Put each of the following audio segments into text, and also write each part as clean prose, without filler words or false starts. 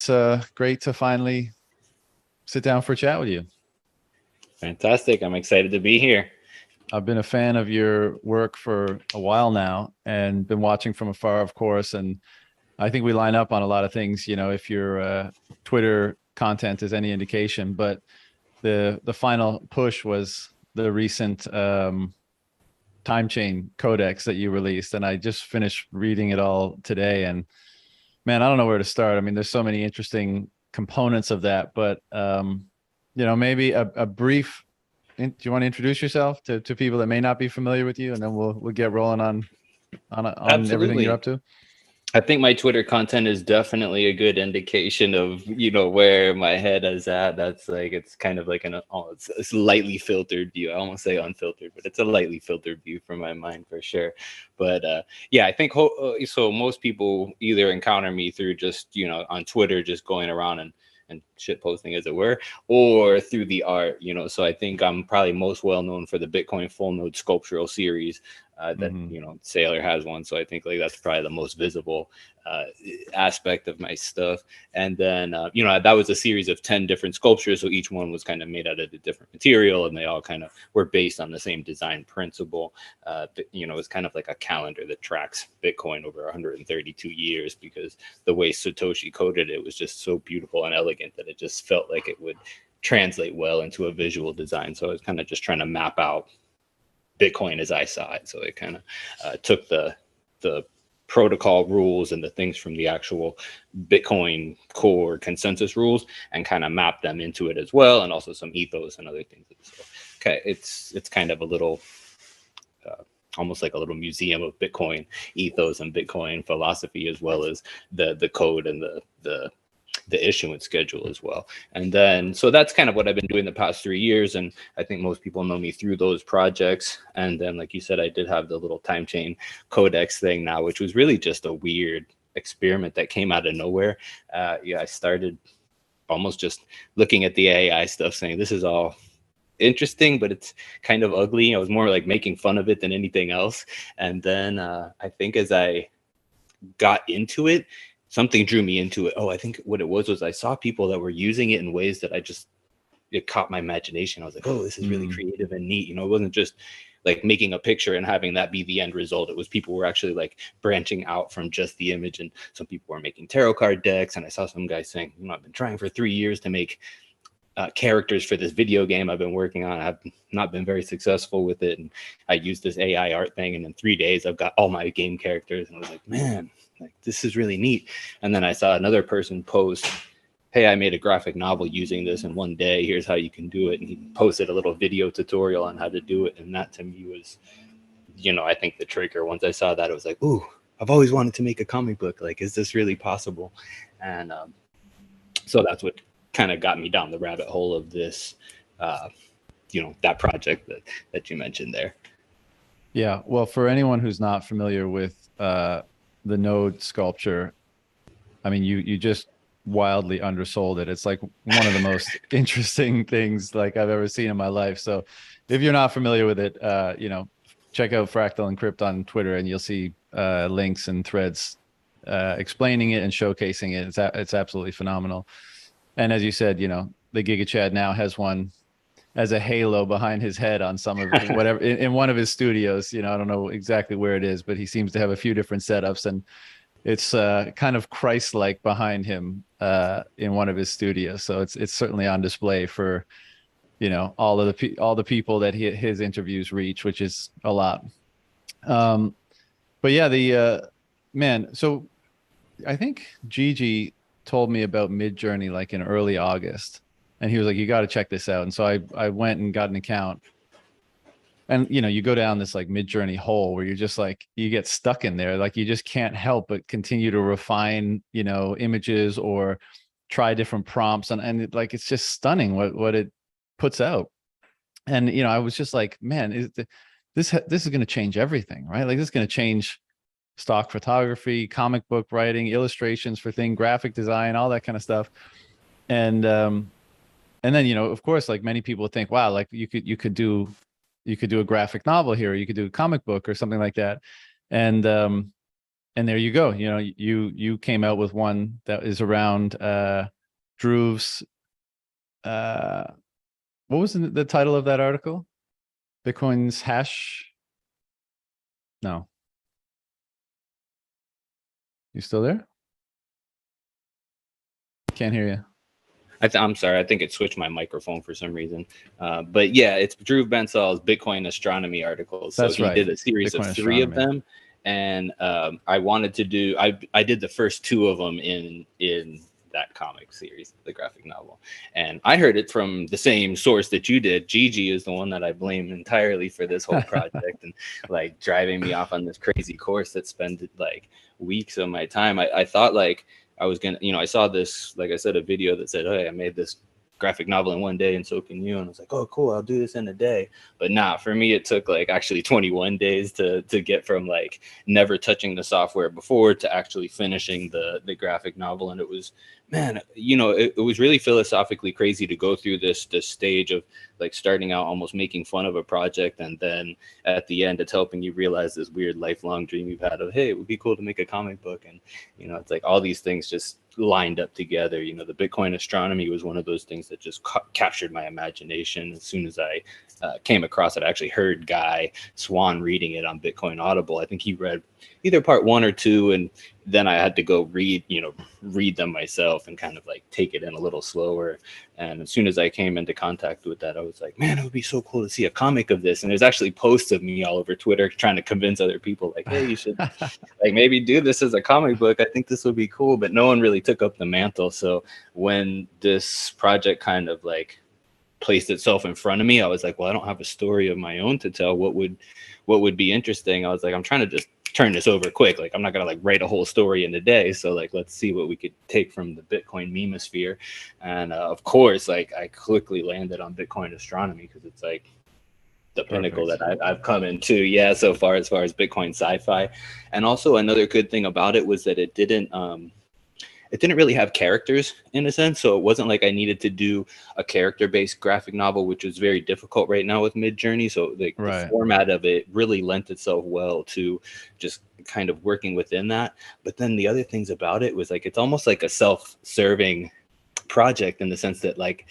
It's great to finally sit down for a chat with you. Fantastic. I'm excited to be here. I've been a fan of your work for a while now and been watching from afar, of course. And I think we line up on a lot of things, if your Twitter content is any indication. But the final push was the recent time chain codex that you released. And I just finished reading it all today. And man, I don't know where to start. I mean, there's so many interesting components of that, but maybe a brief. Do you want to introduce yourself to people that may not be familiar with you, and then we'll get rolling on everything you're Absolutely. up to? I think my Twitter content is definitely a good indication of, where my head is at. That's like, it's kind of like it's a lightly filtered view. I almost say unfiltered, but it's a lightly filtered view from my mind for sure. But yeah, I think so. Most people either encounter me through just, on Twitter, just going around and shit posting, as it were, or through the art, So I think I'm probably most well known for the Bitcoin full node sculptural series that, Mm-hmm. Sailor has one. So I think like that's probably the most visible aspect of my stuff. And then, that was a series of 10 different sculptures. So each one was kind of made out of a different material, and they all kind of were based on the same design principle. It's kind of like a calendar that tracks Bitcoin over 132 years, because the way Satoshi coded it was just so beautiful and elegant that it just felt like it would translate well into a visual design. So I was kind of just trying to map out Bitcoin as I saw it. So it kind of took the protocol rules and the things from the actual Bitcoin core consensus rules and kind of mapped them into it as well, and also some ethos and other things. So, okay, it's kind of a little almost like a little museum of Bitcoin ethos and Bitcoin philosophy, as well as the code and the issuance schedule as well. And then, so that's kind of what I've been doing the past 3 years. And I think most people know me through those projects. And then, like you said, I did have the little time chain codex thing now, which was really just a weird experiment that came out of nowhere. I started almost just looking at the AI stuff, saying this is all interesting, but it's kind of ugly. I was more like making fun of it than anything else. And then I think as I got into it, something drew me into it. Oh, I think what it was I saw people that were using it in ways that it caught my imagination. I was like, oh, this is really creative and neat. It wasn't just like making a picture and having that be the end result. It was people were actually like branching out from just the image. And some people were making tarot card decks. And I saw some guys saying, I've been trying for 3 years to make characters for this video game I've been working on. I've not been very successful with it. And I used this AI art thing. And in 3 days, I've got all my game characters. And I was like, man, like this is really neat. And then I saw another person post, hey, I made a graphic novel using this in 1 day. Here's how you can do it. And he posted a little video tutorial on how to do it. And that to me was, I think the trigger. Once I saw that, it was like, ooh, I've always wanted to make a comic book. Like, is this really possible? And so that's what kind of got me down the rabbit hole of this, that project that you mentioned there. Yeah. Well, for anyone who's not familiar with the node sculpture, I mean, you just wildly undersold it. It's like one of the most interesting things like I've ever seen in my life. So if you're not familiar with it, check out Fractal Encrypt on Twitter, and you'll see links and threads explaining it and showcasing it. It's absolutely phenomenal. And as you said, the Giga Chad now has one as a halo behind his head on some of whatever in one of his studios. I don't know exactly where it is, but he seems to have a few different setups, and it's kind of Christ-like behind him in one of his studios. So it's certainly on display for all the people that his interviews reach, which is a lot. But yeah, the man. So I think Gigi told me about Midjourney like in early August, and he was like, "You got to check this out." And so I went and got an account, and you go down this like Midjourney hole where you're just like you get stuck in there, like you just can't help but continue to refine images or try different prompts, and it's just stunning what it puts out. And I was just like, man, this is going to change everything, right? Like this is going to change stock photography, comic book writing, illustrations for thing, graphic design, all that kind of stuff. And then of course, like many people think, wow, like you could do a graphic novel here, or you could do a comic book or something like that. And there you go. You know, you came out with one that is around Drew's what was the title of that article? Bitcoin's hash. No. You still there? Can't hear you. I'm sorry. I think it switched my microphone for some reason. But yeah, it's Drew Bensal's Bitcoin astronomy articles. So That's he right. did a series Bitcoin of three of astronomy. them. And I wanted to do, I did the first two of them in that comic series, the graphic novel. And I heard it from the same source that you did. Gigi is the one that I blame entirely for this whole project and like driving me off on this crazy course that spent like weeks of my time. I thought like I was gonna, you know, I saw this, like I said, a video that said, "Hey, I made this graphic novel in one day, and so can you." And I was like, "Oh, cool, I'll do this in a day." But nah, for me, it took like actually 21 days to get from like never touching the software before to actually finishing the graphic novel. And it was, man, you know, it was really philosophically crazy to go through this stage of like starting out almost making fun of a project, and then at the end, it's helping you realize this weird lifelong dream you've had of, hey, it would be cool to make a comic book. And you know, it's like all these things just lined up together. You know, the Bitcoin astronomy was one of those things that just captured my imagination. As soon as I came across it, I actually heard Guy Swan reading it on Bitcoin Audible. I think he read either part 1 or 2, and then I had to go read them myself and kind of like take it in a little slower. And as soon as I came into contact with that, I was like, man, it would be so cool to see a comic of this. And there's actually posts of me all over Twitter trying to convince other people like, hey, you should like maybe do this as a comic book. I think this would be cool. But no one really took up the mantle. So when this project kind of like placed itself in front of me, I was like, well, I don't have a story of my own to tell. What would be interesting? I was like, I'm trying to just turn this over quick. Like, I'm not gonna like write a whole story in a day. So like, let's see what we could take from the Bitcoin memosphere. And of course, like I quickly landed on Bitcoin astronomy because it's like the pinnacle that I've come into. Yeah, so far as Bitcoin sci-fi. And also another good thing about it was that it didn't really have characters in a sense. So it wasn't like I needed to do a character-based graphic novel, which is very difficult right now with Midjourney. So the format of it really lent itself well to just kind of working within that. But then the other things about it was like, it's almost like a self-serving project in the sense that like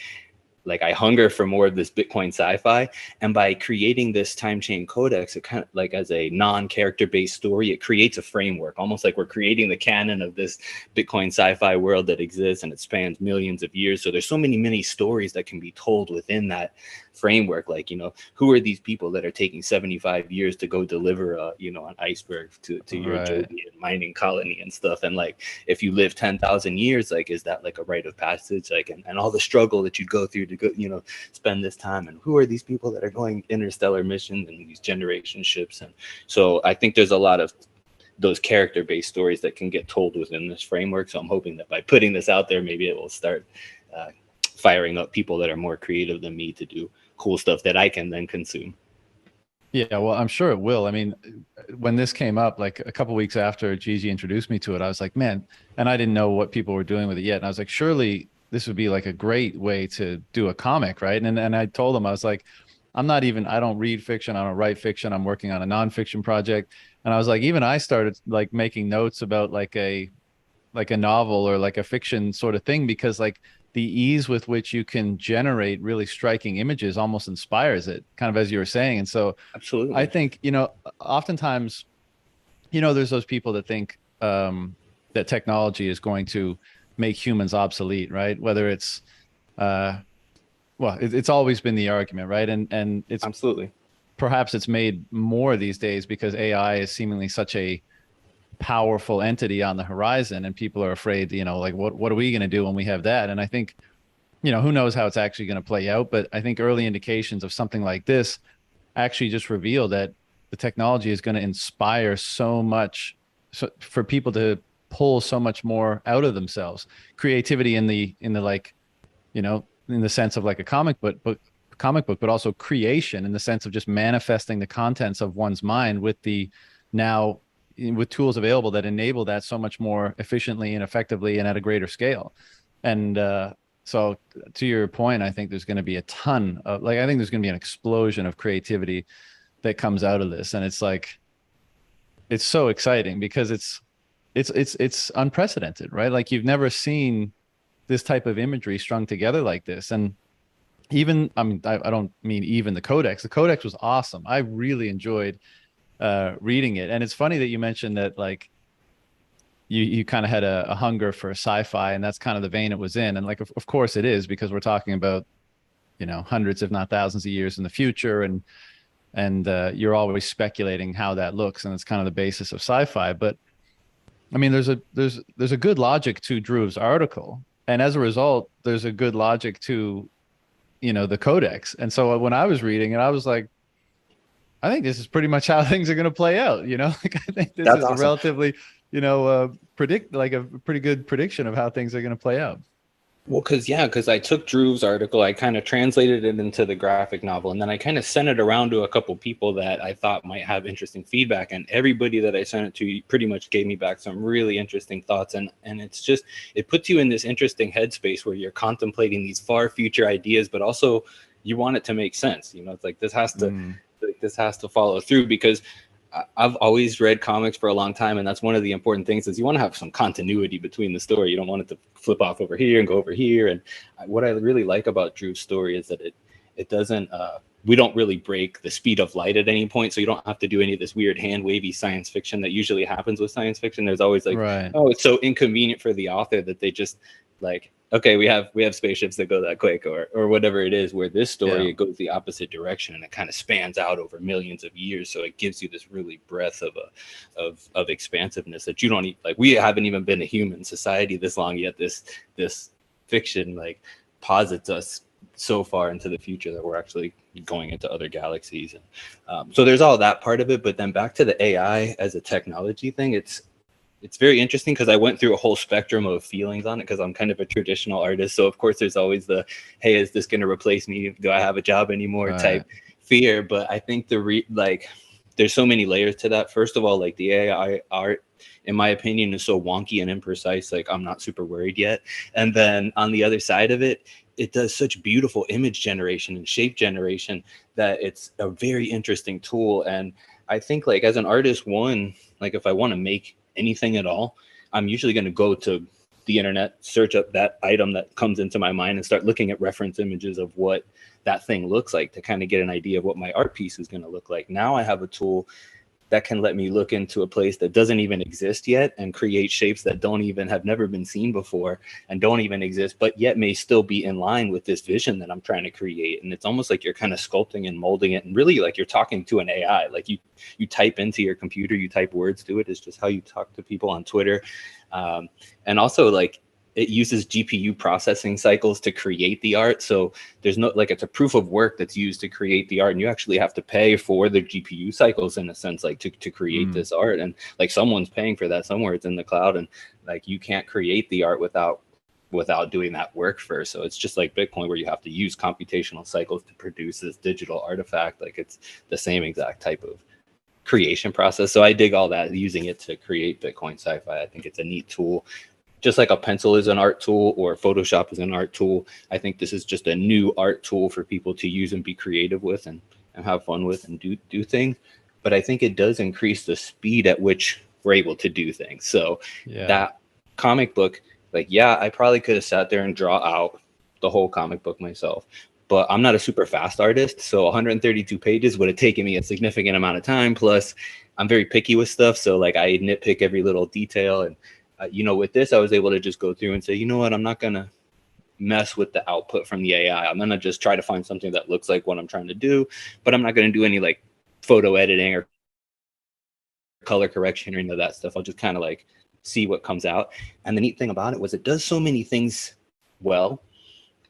I hunger for more of this Bitcoin sci-fi. And by creating this time chain codex, it kind of like as a non-character based story, it creates a framework, almost like we're creating the canon of this Bitcoin sci-fi world that exists, and it spans millions of years. So there's so many stories that can be told within that framework. Like, you know, who are these people that are taking 75 years to go deliver an iceberg to your Jovian mining colony and stuff? And like, if you live 10,000 years, like, is that like a rite of passage? Like, and all the struggle that you go through to go, spend this time, and who are these people that are going interstellar missions and these generation ships? And so I think there's a lot of those character-based stories that can get told within this framework. So I'm hoping that by putting this out there, maybe it will start firing up people that are more creative than me to do cool stuff that I can then consume. Yeah, well, I'm sure it will. I mean, when this came up, like a couple weeks after Gigi introduced me to it, I was like, man, and I didn't know what people were doing with it yet. And I was like, surely this would be like a great way to do a comic, right? And I told him, I was like, I don't read fiction, I don't write fiction. I'm working on a nonfiction project. And I was like, even I started like making notes about like a novel or like a fiction sort of thing, because like the ease with which you can generate really striking images almost inspires it, kind of as you were saying. And so absolutely, I think, oftentimes, there's those people that think that technology is going to make humans obsolete, right? Whether it's it's always been the argument, right? And it's absolutely, perhaps it's made more these days because AI is seemingly such a powerful entity on the horizon, and people are afraid, like what are we going to do when we have that? And I think, who knows how it's actually going to play out, but I think early indications of something like this actually just reveal that the technology is going to inspire so much, for people to pull so much more out of themselves, creativity in the like, in the sense of like a comic book, but also creation in the sense of just manifesting the contents of one's mind with tools available that enable that so much more efficiently and effectively and at a greater scale. And so to your point, I think there's going to be a ton of I think there's going to be an explosion of creativity that comes out of this. And it's like, it's so exciting because it's unprecedented, right? Like you've never seen this type of imagery strung together like this. And even, I mean, I don't mean even the codex. The codex was awesome. I really enjoyed reading it. And it's funny that you mentioned that, like, you kind of had a hunger for sci-fi, and that's kind of the vein it was in. And like, of course it is, because we're talking about, hundreds, if not thousands of years in the future. And you're always speculating how that looks. And it's kind of the basis of sci-fi. But I mean, there's a good logic to Drew's article. And as a result, there's a good logic to, the codex. And so when I was reading it, I was like, I think this is pretty much how things are going to play out. Like, I think this That's is awesome. a relatively, predict, like a pretty good prediction of how things are going to play out. Well, because I took Drew's article, I kind of translated it into the graphic novel, and then I kind of sent it around to a couple people that I thought might have interesting feedback. And everybody that I sent it to pretty much gave me back some really interesting thoughts. And it's just, it puts you in this interesting headspace where you're contemplating these far future ideas, but also you want it to make sense. It's like this has to follow through, because I've always read comics for a long time, and that's one of the important things is you want to have some continuity between the story. You don't want it to flip off over here and go over here. And what I really like about Drew's story is that it doesn't we don't really break the speed of light at any point, so you don't have to do any of this weird hand wavy science fiction that usually happens with science fiction. There's always like, right. Oh, it's so inconvenient for the author that they just like, okay, we have spaceships that go that quick, or whatever it is. Where this story, It goes the opposite direction, and it kind of spans out over millions of years. So it gives you this really breadth of expansiveness that you don't like. We haven't even been a human society this long yet. This fiction like posits us so far into the future that we're actually going into other galaxies. And so there's all that part of it. But then back to the AI as a technology thing, it's very interesting because I went through a whole spectrum of feelings on it, because I'm kind of a traditional artist. So of course there's always the, hey, is this going to replace me? Do I have a job anymore? Right. Type fear. But I think there's so many layers to that. First of all, like the AI art, in my opinion, is so wonky and imprecise. Like I'm not super worried yet. And then on the other side of it, it does such beautiful image generation and shape generation that it's a very interesting tool. And I think like as an artist, like if I want to make anything at all, I'm usually going to go to the internet, search up that item that comes into my mind, and start looking at reference images of what that thing looks like to kind of get an idea of what my art piece is going to look like. Now I have a tool that can let me look into a place that doesn't even exist yet and create shapes that have never been seen before and don't even exist, but yet may still be in line with this vision that I'm trying to create. And it's almost like you're kind of sculpting and molding it, and really like you're talking to an AI. Like you type into your computer, you type words to it. It's just how you talk to people on Twitter. And also like it uses GPU processing cycles to create the art. So there's no, like, it's a proof of work that's used to create the art, and you actually have to pay for the GPU cycles in a sense, like to create this art. And like someone's paying for that somewhere. It's in the cloud, and like you can't create the art without doing that work first. So it's just like Bitcoin, where you have to use computational cycles to produce this digital artifact. Like it's the same exact type of creation process. So I dig all that, using it to create Bitcoin Sci-Fi. I think it's a neat tool. Just like a pencil is an art tool or Photoshop is an art tool, I think this is just a new art tool for people to use and be creative with and have fun with and do things. But I think it does increase the speed at which we're able to do things. So that comic book, like, I probably could have sat there and draw out the whole comic book myself, but I'm not a super fast artist. So 132 pages would have taken me a significant amount of time. Plus I'm very picky with stuff. So like I nitpick every little detail. And with this, I was able to just go through and say, you know what, I'm not going to mess with the output from the AI. I'm going to just try to find something that looks like what I'm trying to do, but I'm not going to do any like photo editing or color correction or any of that stuff. I'll just kind of like see what comes out. And the neat thing about it was it does so many things well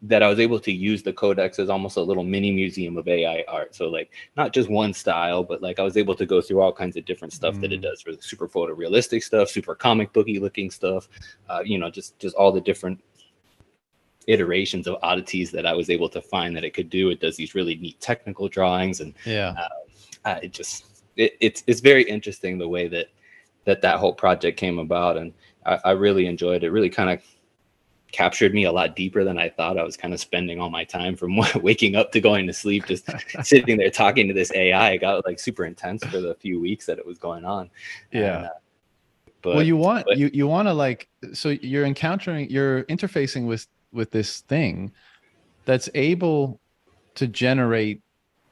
that I was able to use the codex as almost a little mini museum of AI art. So like not just one style, but like I was able to go through all kinds of different stuff that it does, for the super photorealistic stuff, super comic booky looking stuff, just all the different iterations of oddities that I was able to find that it could do. It does these really neat technical drawings, and it's very interesting the way that whole project came about. And I really enjoyed it. Really kind of captured me a lot deeper than I thought. I was kind of spending all my time from waking up to going to sleep, just sitting there talking to this AI. It got like super intense for the few weeks that it was going on. Well, but you want to like, so you're interfacing with this thing that's able to generate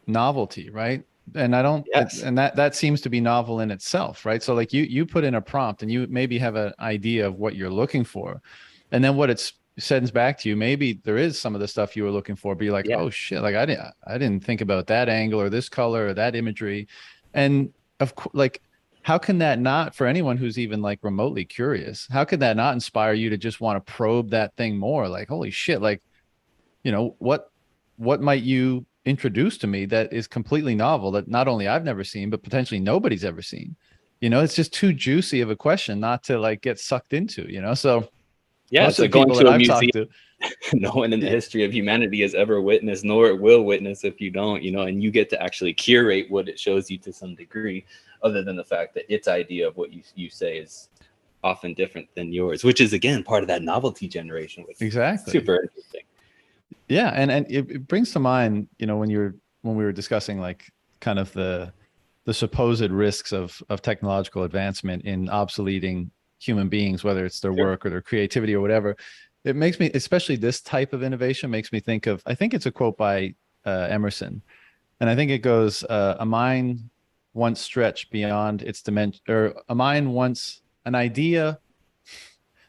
novelty, right? And I don't, yes, and that seems to be novel in itself, right? So like you put in a prompt and you maybe have an idea of what you're looking for, and then what it sends back to you, maybe there is some of the stuff you were looking for, but you're like, yeah, oh shit, like I didn't think about that angle or this color or that imagery, and of course, like how can that not, for anyone who's even like remotely curious, how could that not inspire you to just want to probe that thing more? Like, holy shit, like, what might you introduce to me that is completely novel that not only I've never seen, but potentially nobody's ever seen? It's just too juicy of a question not to like get sucked into. So yeah. most It's of the like going people that to a I've museum. talked to, No one in the history of humanity has ever witnessed, nor it will witness if you don't, and you get to actually curate what it shows you to some degree, other than the fact that its idea of what you say is often different than yours, which is again part of that novelty generation, which is exactly. super interesting. Yeah, and it brings to mind, when we were discussing like kind of the supposed risks of technological advancement in obsoleting human beings, whether it's their Sure. work or their creativity or whatever. It makes me, especially this type of innovation, makes me think of, I think it's a quote by Emerson, and I think it goes, "A mind once stretched beyond its dimension, or a mind once an idea."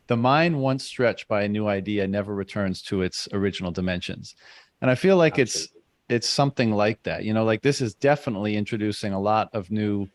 The mind once stretched by a new idea never returns to its original dimensions. And I feel like it's Absolutely. it's something like that. Like this is definitely introducing a lot of new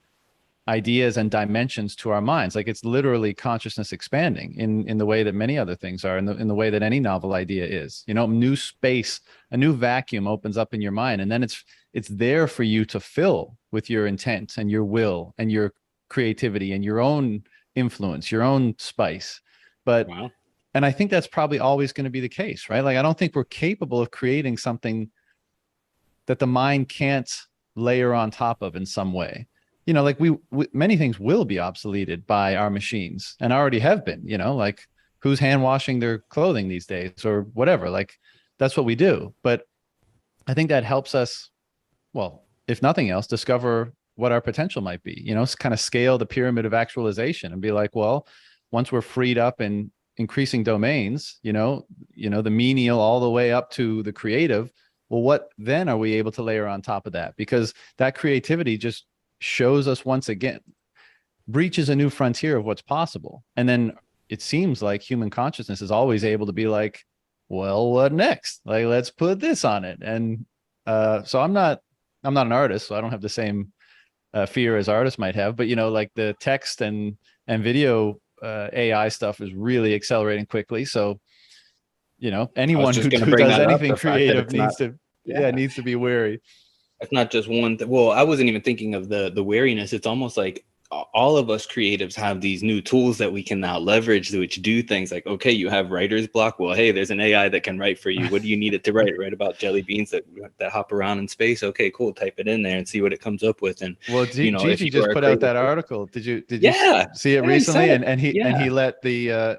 ideas and dimensions to our minds. Like it's literally consciousness expanding in the way that many other things are, in the way that any novel idea is. New space, a new vacuum opens up in your mind, and then it's there for you to fill with your intent and your will and your creativity and your own influence, your own spice. But Wow. and I think that's probably always going to be the case, right? Like I don't think we're capable of creating something that the mind can't layer on top of in some way. Like many things will be obsoleted by our machines and already have been. Like who's hand washing their clothing these days or whatever. Like that's what we do. But I think that helps us, well, if nothing else, discover what our potential might be. Kind of scale the pyramid of actualization and be like, well, once we're freed up in increasing domains, the menial all the way up to the creative, well, what then are we able to layer on top of that? Because that creativity just shows us once again, breaches a new frontier of what's possible. And then it seems like human consciousness is always able to be like, well, what next? Like, let's put this on it. And so I'm not an artist, so I don't have the same fear as artists might have. But like the text and video AI stuff is really accelerating quickly. So I was anyone just who, going to who bring does that up, anything the fact that creative it's not. Yeah, needs to be wary. it's not just one well, I wasn't even thinking of the wariness. It's almost like all of us creatives have these new tools that we can now leverage, which do things like, okay, you have writer's block. Well, hey, there's an AI that can write for you. What do you need it to write? Write about jelly beans that hop around in space. Okay, cool. Type it in there and see what it comes up with. And Well, if Gigi you just are a put out creative that person, article. Did you yeah, see it yeah, he said recently? it. And he Yeah, let the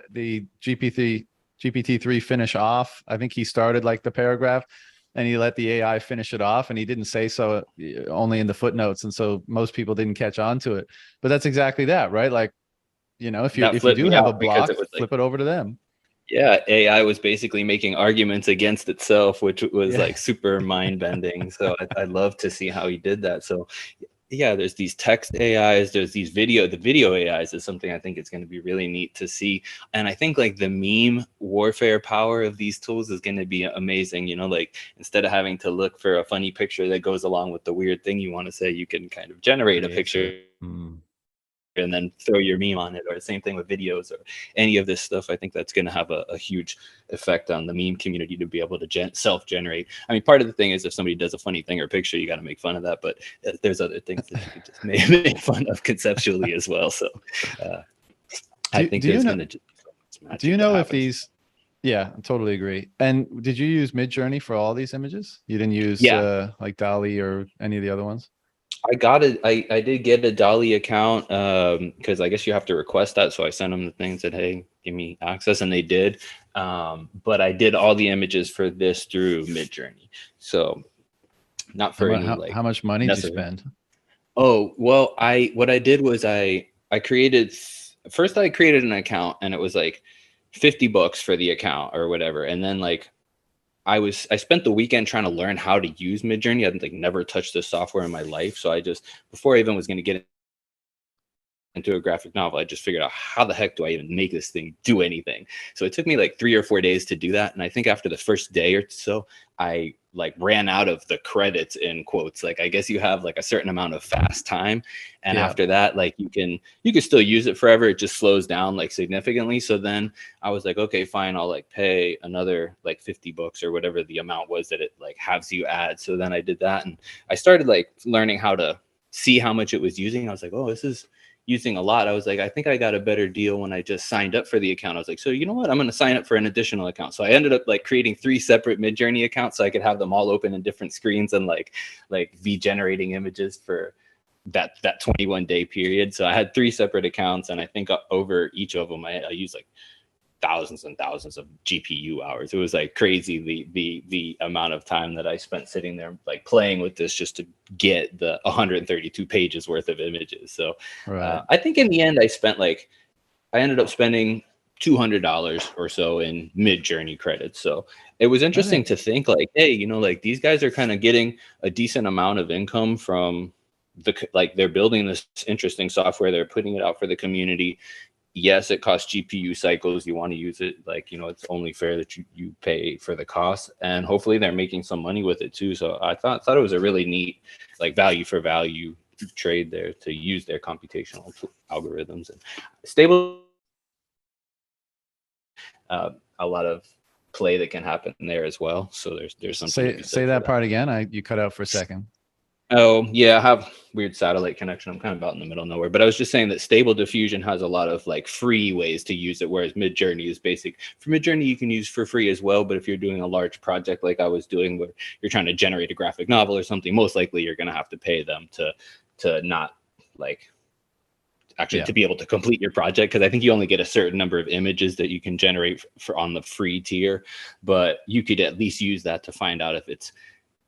GPT-3 finish off. I think he started like the paragraph, and he let the AI finish it off, and he didn't say so only in the footnotes, and so most people didn't catch on to it. But that's exactly that, right? Like, that if you flipped do me have a off because block, it was like, flip it over to them. yeah, AI was basically making arguments against itself, which was Yeah. like super mind bending. So I love to see how he did that. So yeah, there's these text AIs, there's the video AIs is something I think it's going to be really neat to see. And I think like the meme warfare power of these tools is going to be amazing. Like instead of having to look for a funny picture that goes along with the weird thing you want to say, you can kind of generate a Creates picture it. Mm. and then throw your meme on it, or the same thing with videos or any of this stuff. I think that's going to have a huge effect on the meme community to be able to self-generate. I mean, part of the thing is if somebody does a funny thing or picture, you got to make fun of that, but there's other things that you could just make fun of conceptually as well. So uh, I think Do you there's know going to just be so much do you magic that know if happens. these Yeah, I totally agree. And did you use Midjourney for all these images? You didn't use Yeah, like Dali or any of the other ones? I got it. I did get a Dolly account because I guess you have to request that. So I sent them the thing, said, "Hey, give me access," and they did. But I did all the images for this through Midjourney, so not How for much any like how much money did you necessary. spend? Oh well, I what I did was I created. first I created an account and it was like $50 for the account or whatever. And then like I spent the weekend trying to learn how to use Midjourney. I'd like never touched this software in my life. So I just, before I even was going to get into a graphic novel, I just figured out how the heck do I even make this thing do anything. So it took me like 3 or 4 days to do that. And I think after the first day or so, I like ran out of the credits in quotes. Like I guess you have like a certain amount of fast time. And after that, like you can still use it forever. It just slows down like significantly. So then I was like, okay, fine. I'll like pay another like $50 or whatever the amount was that it like has you add. So then I did that. And I started like learning how to see how much it was using. I was like, oh, this is using a lot. I was like, I think I got a better deal when I just signed up for the account. I was like, so you know what? I'm going to sign up for an additional account. So I ended up like creating 3 separate Midjourney accounts so I could have them all open in different screens and like V generating images for that 21-day period. So I had 3 separate accounts, and I think over each of them, I used like thousands and thousands of GPU hours. It was like crazy the amount of time that I spent sitting there like playing with this just to get the 132 pages worth of images. So I think in the end I ended up spending $200 or so in Midjourney credits. So it was interesting to think like, hey, you know, like these guys are kind of getting a decent amount of income from they're building this interesting software. They're putting it out for the community. Yes, it costs GPU cycles. You want to use it, like, you know, it's only fair that you pay for the cost, and hopefully they're making some money with it too. So I thought it was a really neat like value for value trade there to use their computational algorithms. And stable, a lot of play that can happen there as well. So there's something. Say that part again. You cut out for a second. Oh, yeah, I have weird satellite connection. I'm kind of out in the middle of nowhere. But I was just saying that Stable Diffusion has a lot of like free ways to use it, whereas Midjourney is basic. For Midjourney, you can use for free as well. But if you're doing a large project like I was doing, where you're trying to generate a graphic novel or something, most likely you're going to have to pay them to not like actually to be able to complete your project, because I think you only get a certain number of images that you can generate for on the free tier. But you could at least use that to find out if it's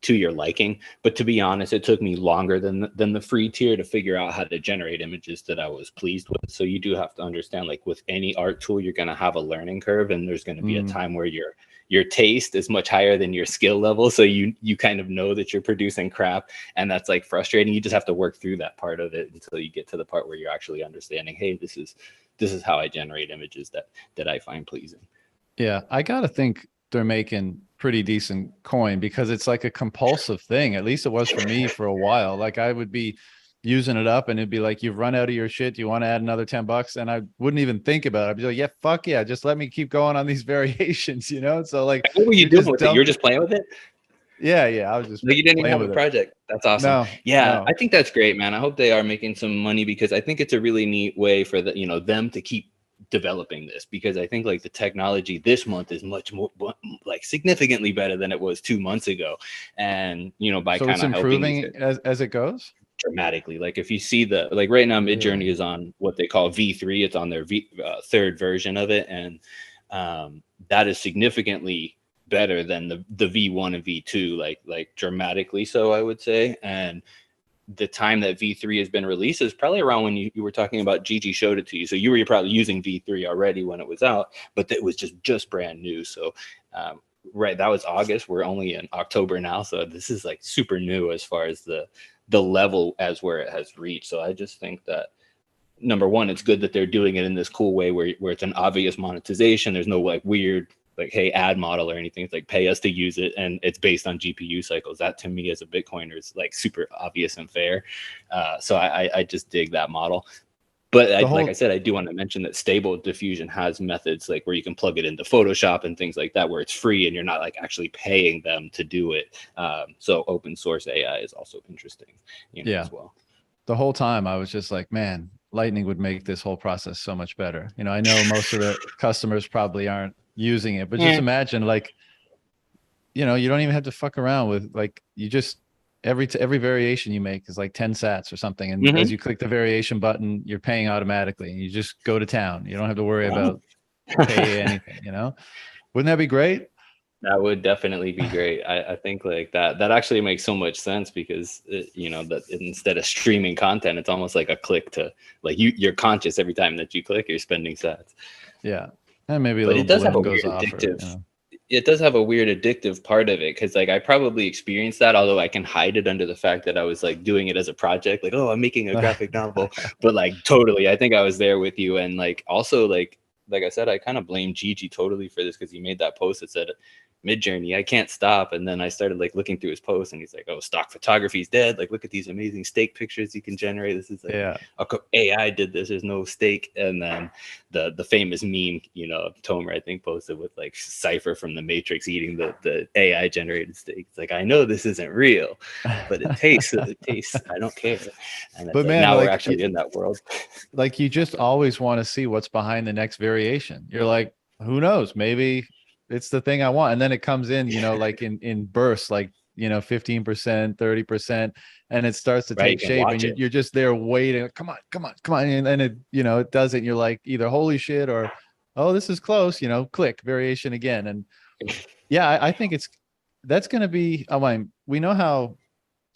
to your liking. But to be honest, it took me longer than the free tier to figure out how to generate images that I was pleased with. So you do have to understand, like with any art tool, you're going to have a learning curve, and there's going to be a time where your taste is much higher than your skill level. So you kind of know that you're producing crap, and that's like frustrating. You just have to work through that part of it until you get to the part where you're actually understanding, hey, this is how I generate images that I find pleasing. Yeah, I gotta think they're making pretty decent coin, because it's like a compulsive thing. At least it was for me for a while. Like I would be using it up and it'd be like, you've run out of your shit. Do you want to add another $10? And I wouldn't even think about it. I'd be like, yeah, fuck yeah. Just let me keep going on these variations, you know? So like, what were you doing with it? You're just playing with it? Yeah. I was just like, you didn't even have a project. That's awesome. No, I think that's great, man. I hope they are making some money, because I think it's a really neat way for them to keep developing this, because I think like the technology this month is much more like significantly better than it was 2 months ago. And by kind of improving as it goes dramatically. Like if you see like right now, Midjourney is on what they call V3. It's on their third version of it, and that is significantly better than the V1 and V2, like dramatically so, I would say. And the time that V3 has been released is probably around when you were talking about Gigi showed it to you. So you were probably using V3 already when it was out, but it was just brand new. So right, that was August. We're only in October now, so this is like super new as far as the level as where it has reached. So I just think that, number one, it's good that they're doing it in this cool way where it's an obvious monetization. There's no like weird like, hey, ad model or anything. It's like, pay us to use it, and it's based on GPU cycles. That to me as a Bitcoiner is like super obvious and fair. So I just dig that model. But like I said, I do want to mention that Stable Diffusion has methods like where you can plug it into Photoshop and things like that, where it's free and you're not like actually paying them to do it. So open source AI is also interesting, as well. The whole time I was just like, man, Lightning would make this whole process so much better. I know most of the customers probably aren't using it, but just imagine, like, you don't even have to fuck around with, like, you just every variation you make is like 10 sats or something, and as you click the variation button, you're paying automatically, and you just go to town. You don't have to worry about pay anything. Wouldn't that be great? That would definitely be great. I think like that actually makes so much sense because you know that instead of streaming content, it's almost like a click to like you're conscious every time that you click, you're spending sats. Yeah. And maybe a But little it does have a balloon weird goes off, or, addictive. It does have a weird addictive part of it because like I probably experienced that, although I can hide it under the fact that I was like doing it as a project, like, oh, I'm making a graphic novel. But like totally, I think I was there with you. And like also like I said, I kind of blame Gigi totally for this because he made that post that said Mid-Journey, I can't stop. And then I started like looking through his posts and he's like, oh, stock photography is dead. Like, look at these amazing steak pictures you can generate. This is like yeah. AI did this. There's no steak. And then the famous meme, you know, Tomer, I think, posted with like Cypher from the Matrix eating the AI generated steak. It's like, I know this isn't real, but it tastes, I don't care. And it's But like, man, now we're like, actually in that world. like you just always want to see what's behind the next variation. You're like, who knows? Maybe it's the thing I want. And then it comes in, you know, like in bursts, like, you know, 15%, 30%, and it starts to Right. take You can shape, and watch it. you're just there waiting. Come on, come on, come on. And then it, you know, it does it. And you're like, either holy shit or, oh, this is close, you know, click variation again. And yeah, I think that's going to be, I mean, we know how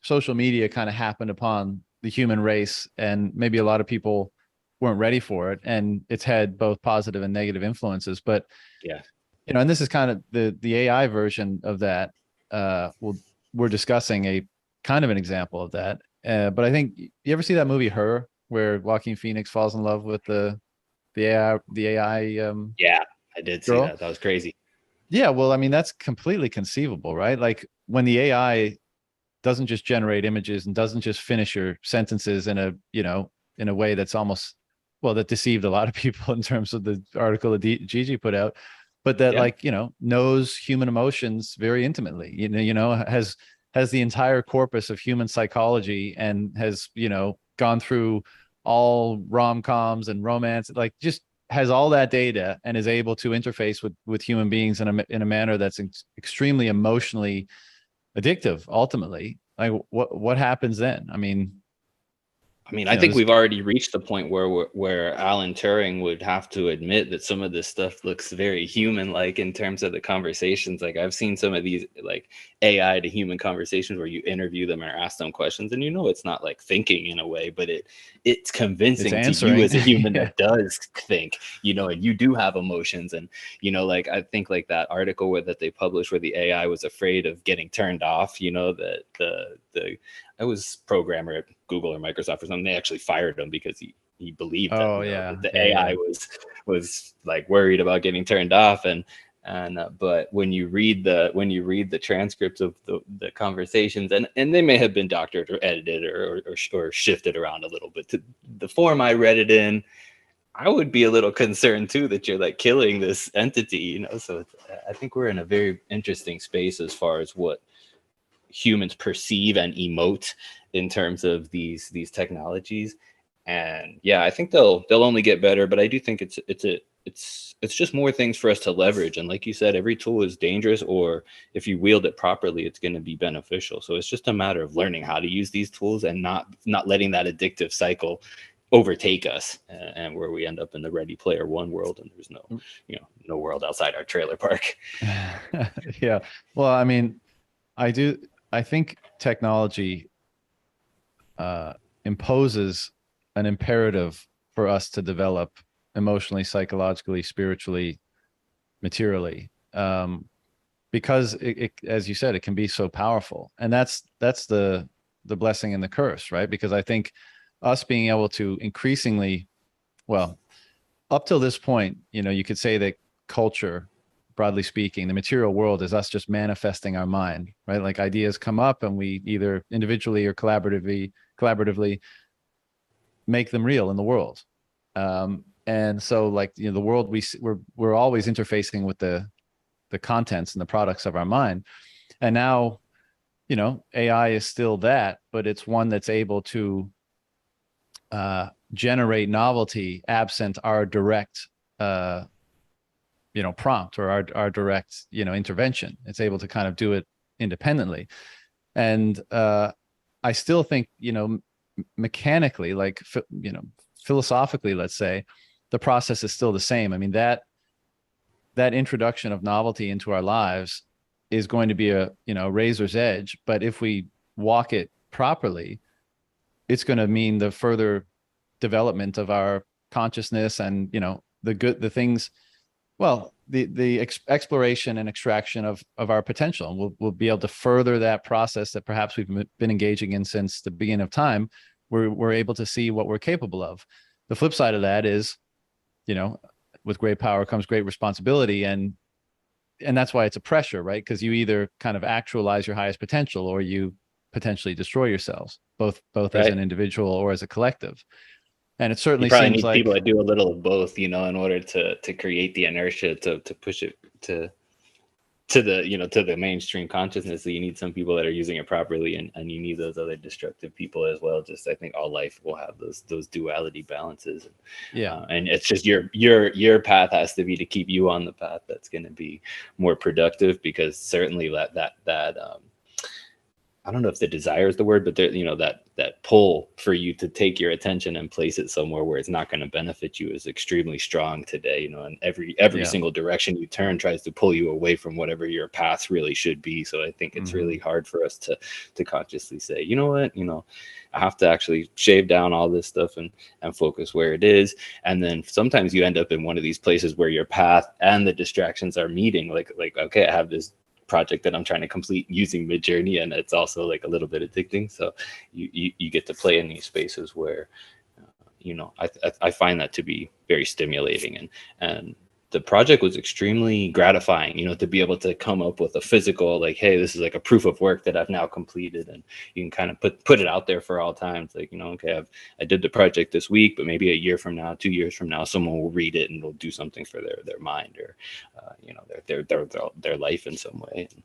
social media kind of happened upon the human race, and maybe a lot of people weren't ready for it, and it's had both positive and negative influences. But Yeah. you know, and this is kind of the AI version of that. We're discussing a kind of an example of that. But I think, you ever see that movie Her, where Joaquin Phoenix falls in love with the AI Yeah. I did see girl? that. That was crazy. Yeah, well, I mean, that's completely conceivable, right? Like when the AI doesn't just generate images and doesn't just finish your sentences in a, you know, in a way that's almost, well, that deceived a lot of people in terms of the article that Gigi put out, but that, Yeah. like, you know, knows human emotions very intimately, you know, has the entire corpus of human psychology, and has, you know, gone through all rom-coms and romance, like just has all that data, and is able to interface with human beings in a manner that's extremely emotionally addictive ultimately. Like what happens then? I mean, I you know, think this we've already reached the point where Alan Turing would have to admit that some of this stuff looks very human-like in terms of the conversations. Like I've seen some of these like AI to human conversations where you interview them or ask them questions, and you know it's not like thinking in a way, but it's it's convincing to you answering. as a human Yeah. that does think, you know, and you do have emotions. And you know, like I think like that article that they published where the AI was afraid of getting turned off. You know that the I was programmer at Google or Microsoft or something. They actually fired him because he believed that, Oh you know, yeah, that the yeah, AI yeah. was like worried about getting turned off. And but when you read the transcripts of the conversations, and they may have been doctored or edited or shifted around a little bit to the form I read it in, I would be a little concerned too that you're like killing this entity, you know. So I think we're in a very interesting space as far as what humans perceive and emote in terms of these technologies. And yeah, I think they'll only get better, but I do think it's just more things for us to leverage. And like you said, every tool is dangerous, or if you wield it properly, it's going to be beneficial. So it's just a matter of learning how to use these tools and not letting that addictive cycle overtake us, and where we end up in the Ready Player One world, and there's no, you know, no world outside our trailer park. Yeah. Well, I mean, I do. I think technology uh, imposes an imperative for us to develop emotionally, psychologically, spiritually, materially, because as you said, it can be so powerful, and that's the blessing and the curse, right? Because I think us being able to increasingly, well, up till this point, you know, you could say that culture, broadly speaking, the material world is us just manifesting our mind, right? Like ideas come up, and we either individually or collaboratively make them real in the world. And so, like, you know, the world we're always interfacing with the contents and the products of our mind. And now, you know, AI is still that, but it's one that's able to generate novelty absent our direct you know, prompt, or our direct, you know, intervention. It's able to kind of do it independently. And I still think, you know, mechanically, like, you know, philosophically, let's say, the process is still the same. I mean, that introduction of novelty into our lives is going to be a, you know, razor's edge, but if we walk it properly, it's going to mean the further development of our consciousness and, you know, the things, well, the exploration and extraction of our potential. We'll be able to further that process that perhaps we've been engaging in since the beginning of time. We're able to see what we're capable of. The flip side of that is, you know, with great power comes great responsibility, and that's why it's a pressure, right? Because you either kind of actualize your highest potential or you potentially destroy yourselves, both as Right. an individual or as a collective. And it You certainly probably seems need people like, that do a little of both, you know, in order to create the inertia to push it to the, you know, to the mainstream consciousness. So you need some people that are using it properly, and you need those other destructive people as well. Just, I think all life will have those duality balances, yeah, and it's just your path has to be to keep you on the path that's going to be more productive, because certainly that I don't know if the desire is the word, but there, you know, that pull for you to take your attention and place it somewhere where it's not going to benefit you is extremely strong today. You know, and every yeah. single direction you turn tries to pull you away from whatever your path really should be. So I think it's really hard for us to consciously say, you know what, you know, I have to actually shave down all this stuff and focus where it is. And then sometimes you end up in one of these places where your path and the distractions are meeting. Like okay, I have this project that I'm trying to complete using Midjourney, and it's also like a little bit addicting. So you get to play in these spaces where, you know, I find that to be very stimulating, and the project was extremely gratifying, you know, to be able to come up with a physical, like, hey, this is like a proof of work that I've now completed, and you can kind of put it out there for all time. It's like, you know, okay, I did the project this week, but maybe a year from now, 2 years from now, someone will read it and will do something for their mind, or you know, their life in some way. And,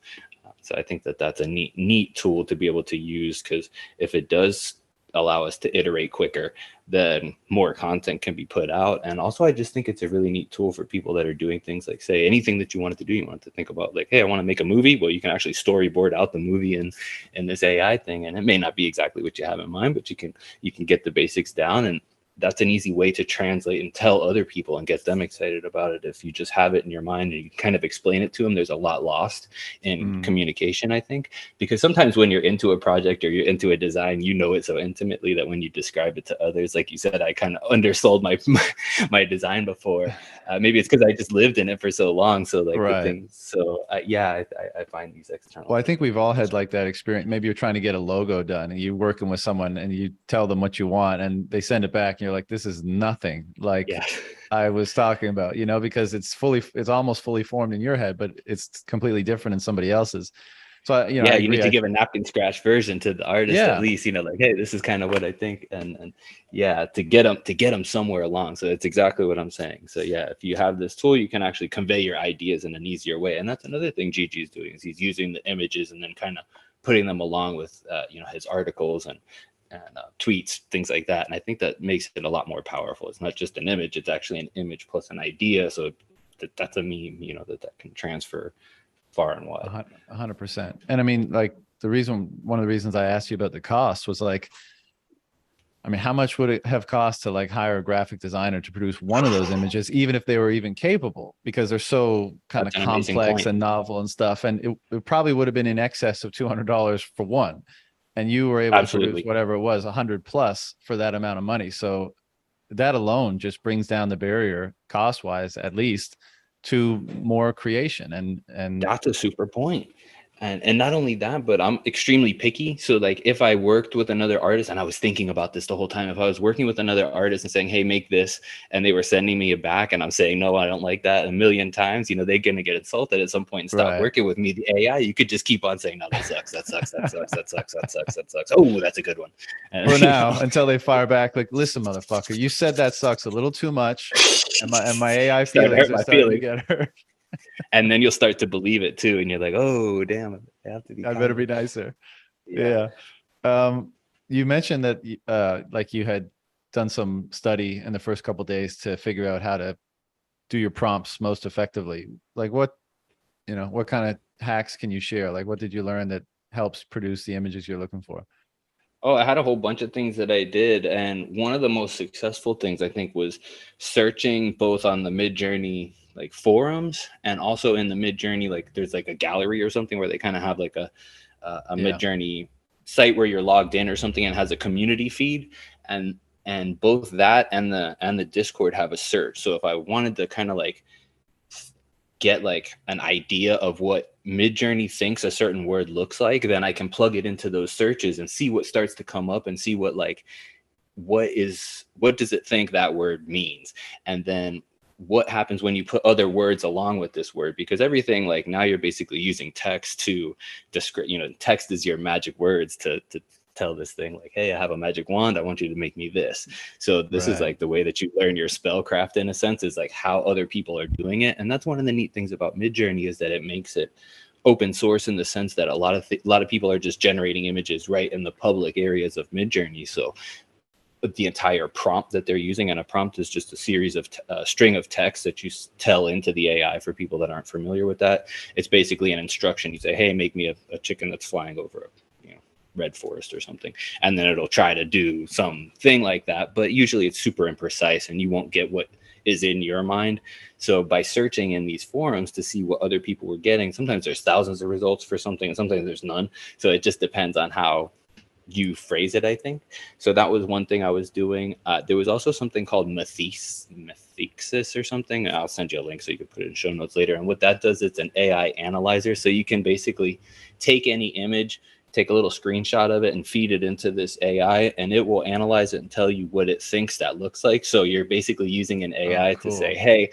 so I think that's a neat tool to be able to use, because if it does allow us to iterate quicker, then more content can be put out. And also, I just think it's a really neat tool for people that are doing things like, say, anything that you wanted to do. You wanted to think about, like, hey, I want to make a movie. Well, you can actually storyboard out the movie in this AI thing, and it may not be exactly what you have in mind, but you can get the basics down. And that's an easy way to translate and tell other people and get them excited about it. If you just have it in your mind and you kind of explain it to them, there's a lot lost in communication, I think, because sometimes when you're into a project or you're into a design, you know it so intimately that when you describe it to others, like you said, I kind of undersold my design before. Maybe it's because I just lived in it for so long. So like the Right. things. So yeah, I find these external. Well, I think we've all had like that experience. Maybe you're trying to get a logo done and you're working with someone and you tell them what you want and they send it back and you're like, this is nothing like Yeah. I was talking about, you know, because it's almost fully formed in your head, but it's completely different in somebody else's. So, you know, I Yeah, you agree. need to give a napkin scratch version to the artist at Yeah. least, you know, like, hey, this is kind of what I think, and yeah, to get them somewhere along. So it's exactly what I'm saying. So yeah, if you have this tool, you can actually convey your ideas in an easier way, and that's another thing Gigi is doing, is he's using the images and then kind of putting them along with you know, his articles and tweets, things like that. And I think that makes it a lot more powerful. It's not just an image; it's actually an image plus an idea. So that's a meme, you know, that can transfer far and wide. 100%. And I mean, like one of the reasons I asked you about the cost was like, I mean, how much would it have cost to like hire a graphic designer to produce one of those images, even if they were even capable, because they're so kind of That's an amazing complex point. and novel and stuff. And it probably would have been in excess of $200 for one. And you were able to produce Absolutely. whatever it was, 100 plus for that amount of money. So that alone just brings down the barrier cost wise, at least, to more creation. And That's a super point. And not only that, but I'm extremely picky. So like if I worked with another artist, and I was thinking about this the whole time, if I was working with another artist and saying, hey, make this, and they were sending me it back and I'm saying, no, I don't like that a million times, you know, they're going to get insulted at some point and stop right. working with me. The AI, you could just keep on saying, no, that sucks, that sucks, that sucks, that sucks, that sucks, that sucks. Oh, that's a good one. And, For you now, know, until they fire back, like, listen, motherfucker, you said that sucks a little too much. And my AI start to feelings hurt are my starting to feelings. get hurt. And then you'll start to believe it too. And you're like, oh, damn, I have to be I better be kinder. nicer. Yeah. Yeah. Um, you mentioned that like you had done some study in the first couple of days to figure out how to do your prompts most effectively. Like what kind of hacks can you share? Like what did you learn that helps produce the images you're looking for? Oh, I had a whole bunch of things that I did. And one of the most successful things I think was searching both on the Midjourney like forums, and also in the Midjourney, like there's like a gallery or something where they kind of have like a Midjourney site where you're logged in or something, and has a community feed, and both that and the Discord have a search. So if I wanted to kind of like get like an idea of what Midjourney thinks a certain word looks like, then I can plug it into those searches and see what starts to come up, and see what like what does it think that word means, and then what happens when you put other words along with this word, because everything, like now you're basically using text to describe, text is your magic words to tell this thing like, hey, I have a magic wand, I want you to make me this. So this is like the way that you learn your spellcraft, in a sense, is like how other people are doing it. And that's one of the neat things about Midjourney, is that it makes it open source, in the sense that a lot of people are just generating images right in the public areas of Midjourney. So the entire prompt that they're using, and a prompt is just a series of string of text that you tell into the AI. For people that aren't familiar with that, it's basically an instruction. You say, hey, make me a chicken that's flying over a red forest or something, and then it'll try to do something like that, but usually it's super imprecise and you won't get what is in your mind. So by searching in these forums to see what other people were getting, sometimes there's thousands of results for something and sometimes there's none. So it just depends on how you phrase it, I think. So that was one thing I was doing. There was also something called Mathexis or something. I'll send you a link so you can put it in show notes later. And what that does, it's an AI analyzer. So you can basically take any image, take a little screenshot of it, and feed it into this AI, and it will analyze it and tell you what it thinks that looks like. So you're basically using an AI to say, hey,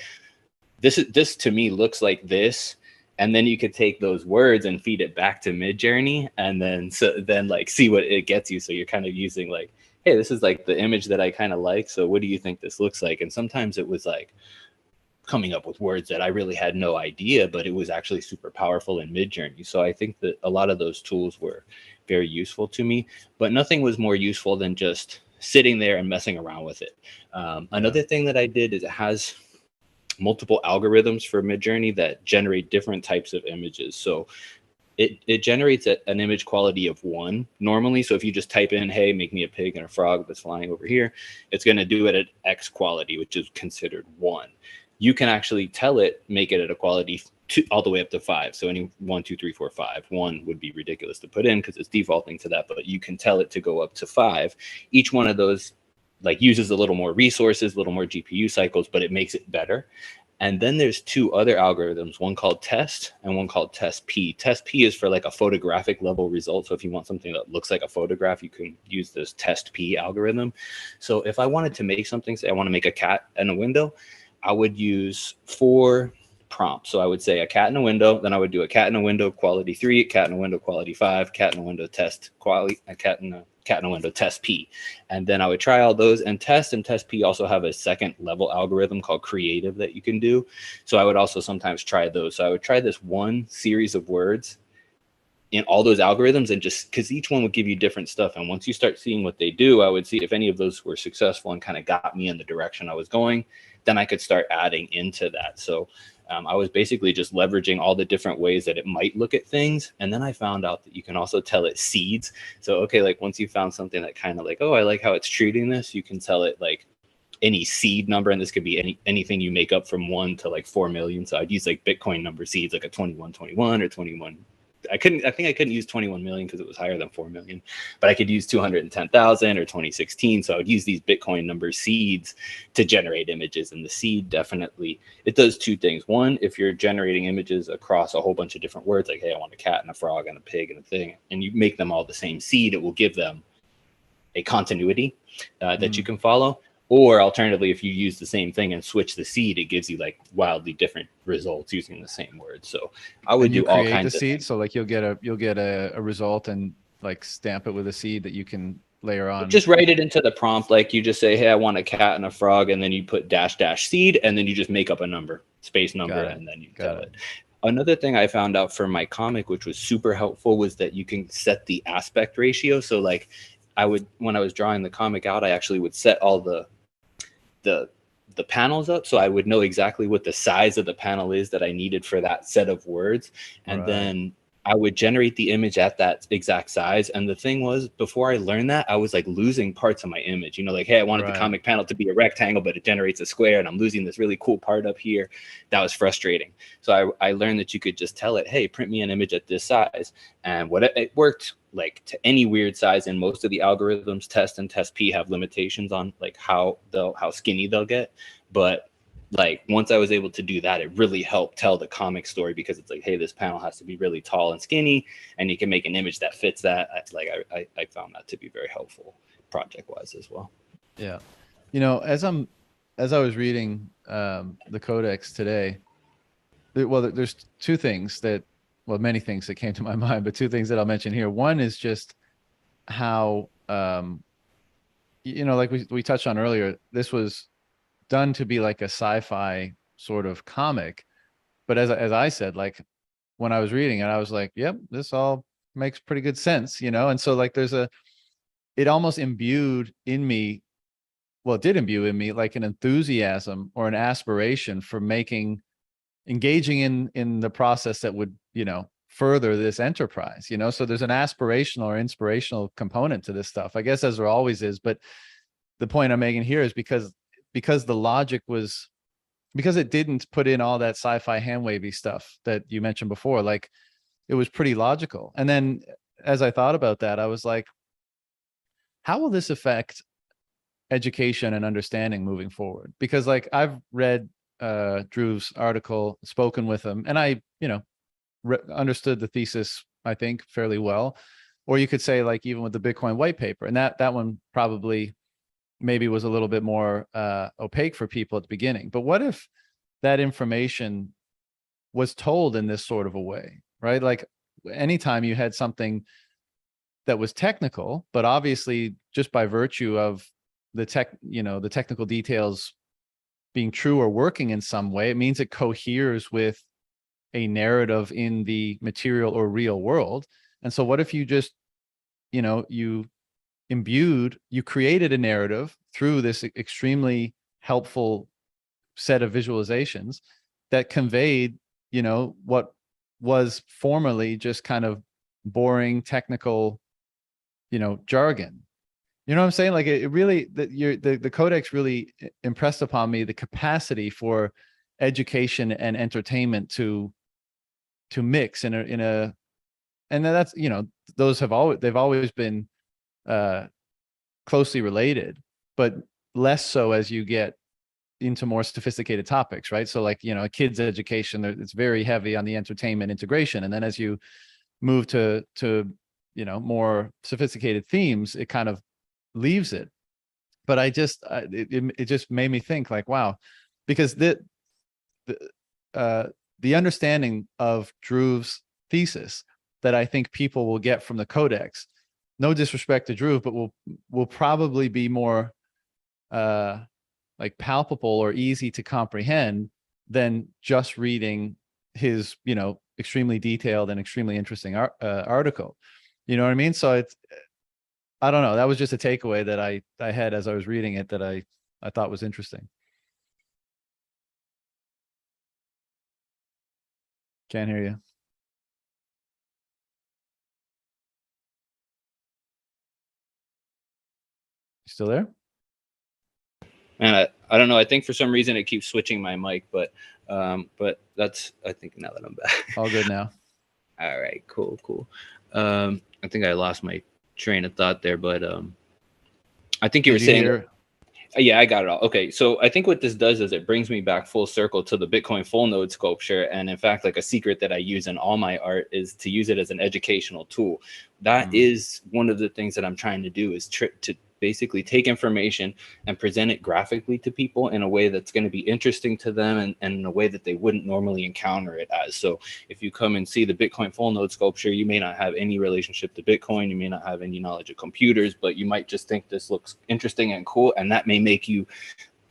this to me looks like this. And then you could take those words and feed it back to Midjourney, and then like see what it gets you. So you're kind of using like, hey, this is like the image that I kind of like. So what do you think this looks like? And sometimes it was like coming up with words that I really had no idea, but it was actually super powerful in Midjourney. So I think that a lot of those tools were very useful to me, but nothing was more useful than just sitting there and messing around with it. Another thing that I did is it has multiple algorithms for Midjourney that generate different types of images. So it generates an image quality of 1 normally. So if you just type in, hey, make me a pig and a frog that's flying over here, it's going to do it at X quality, which is considered 1. You can actually tell it, make it at a quality all the way up to 5. So any 1, 2, 3, 4, 5. 1 would be ridiculous to put in because it's defaulting to that, but you can tell it to go up to 5. Each one of those like uses a little more resources, a little more GPU cycles, but it makes it better. And then there's 2 other algorithms, one called test and one called test P. Test P is for like a photographic level result. So if you want something that looks like a photograph, you can use this test P algorithm. So if I wanted to make something, say I want to make a cat and a window, I would use 4 prompts. So I would say a cat in a window, then I would do a cat in a window quality 3, cat in a window quality 5, cat in a window test quality, a cat in a window test P. And then I would try all those, and test P also have a second level algorithm called creative that you can do. So I would also sometimes try those. So I would try this one series of words in all those algorithms, and just because each one would give you different stuff. And once you start seeing what they do, I would see if any of those were successful and kind of got me in the direction I was going, then I could start adding into that. So I was basically just leveraging all the different ways that it might look at things. And then I found out that you can also tell it seeds. So, okay, like once you found something that kind of like, oh, I like how it's treating this, you can tell it like any seed number. And this could be anything you make up from 1 to like 4 million. So I'd use like Bitcoin number seeds, like a 2121 or 21. I think I couldn't use 21 million because it was higher than 4 million, but I could use 210,000 or 2016. So I would use these Bitcoin number seeds to generate images. And the seed definitely, it does 2 things. One, if you're generating images across a whole bunch of different words, like, hey, I want a cat and a frog and a pig and a thing, and you make them all the same seed, it will give them a continuity that you can follow. Or alternatively, if you use the same thing and switch the seed, it gives you like wildly different results using the same word. So I would do all kinds of seeds. So like you'll get a result and like stamp it with a seed that you can layer on. Just write it into the prompt. Like you just say, hey, I want a cat and a frog. And then you put -- seed, and then you just make up a number, space number, and then you tell it. Another thing I found out for my comic, which was super helpful, was that you can set the aspect ratio. So like when I was drawing the comic out, I actually would set all the panels up, so I would know exactly what the size of the panel is that I needed for that set of words. And then I would generate the image at that exact size. And the thing was, before I learned that, I was like losing parts of my image. You know, like, hey, I wanted the comic panel to be a rectangle, but it generates a square, and I'm losing this really cool part up here. That was frustrating. So I learned that you could just tell it, hey, print me an image at this size. And what it worked like to any weird size. And most of the algorithms, test and test P, have limitations on like how skinny they'll get. But like once I was able to do that, it really helped tell the comic story, because it's like, hey, this panel has to be really tall and skinny, and you can make an image that fits that. I found that to be very helpful project wise as well. Yeah. You know, as I was reading the codex today, there's two things that, well, many things that came to my mind, but two things that I'll mention here. One is just how, you know, like we touched on earlier, this was done to be like a sci-fi sort of comic. But as I said, like when I was reading it, I was like, yep, this all makes pretty good sense, you know? And so like it almost imbued in me, well, it did imbue in me like an enthusiasm or an aspiration for engaging in the process that would, you know, further this enterprise, you know? So there's an aspirational or inspirational component to this stuff, I guess, as there always is. But the point I'm making here is because the logic was, because it didn't put in all that sci-fi hand wavy stuff that you mentioned before, like it was pretty logical. And then as I thought about that, I was like, how will this affect education and understanding moving forward? Because like I've read Drew's article, spoken with him, and I, you know, understood the thesis, I think, fairly well. Or you could say like even with the Bitcoin white paper, and that one probably maybe was a little bit more opaque for people at the beginning. But what if that information was told in this sort of a way, right? Like anytime you had something that was technical, but obviously just by virtue of the technical details being true or working in some way, it means it coheres with a narrative in the material or real world. And so what if you just, you know, you created a narrative through this extremely helpful set of visualizations that conveyed, you know, what was formerly just kind of boring technical, you know, jargon. You know what I'm saying? Like it really, the codex really impressed upon me the capacity for education and entertainment to mix in a, and that's, you know, they've always been closely related, but less so as you get into more sophisticated topics, right? So like, you know, a kid's education, it's very heavy on the entertainment integration. And then as you move to, you know, more sophisticated themes, it kind of leaves it. But it just made me think like, wow, because the understanding of Drew's thesis that I think people will get from the codex, no disrespect to Drew, but will probably be more like palpable or easy to comprehend than just reading his, you know, extremely detailed and extremely interesting article. You know what I mean? So I don't know. That was just a takeaway that I had as I was reading it that I thought was interesting. Can't hear you. You still there? And I don't know. I think for some reason it keeps switching my mic, but that's, I think now that I'm back. All good now. All right, cool. I think I lost my train of thought there, but I think you were saying. Yeah, I got it all. Okay, so I think what this does is it brings me back full circle to the Bitcoin full node sculpture. And in fact, like a secret that I use in all my art is to use it as an educational tool. That is one of the things that I'm trying to do, is to basically take information and present it graphically to people in a way that's going to be interesting to them, and in a way that they wouldn't normally encounter it as. So if you come and see the Bitcoin full node sculpture, you may not have any relationship to Bitcoin, you may not have any knowledge of computers, but you might just think this looks interesting and cool, and that may make you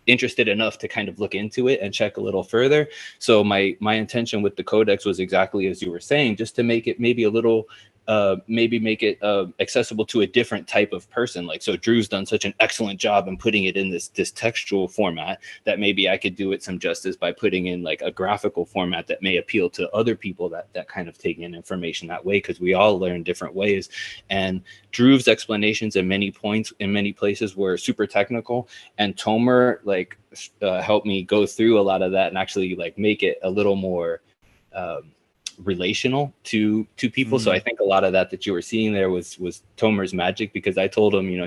interested enough to kind of look into it and check a little further. So my intention with the codex was exactly as you were saying, just to make it maybe a little maybe make it accessible to a different type of person. Like, so Drew's done such an excellent job in putting it in this textual format that maybe I could do it some justice by putting in like a graphical format that may appeal to other people that kind of take in information that way, because we all learn different ways. And Drew's explanations in many points in many places were super technical, and Tomer like helped me go through a lot of that and actually like make it a little more relational to people. So I think a lot of that you were seeing there was Tomer's magic, because I told him, you know,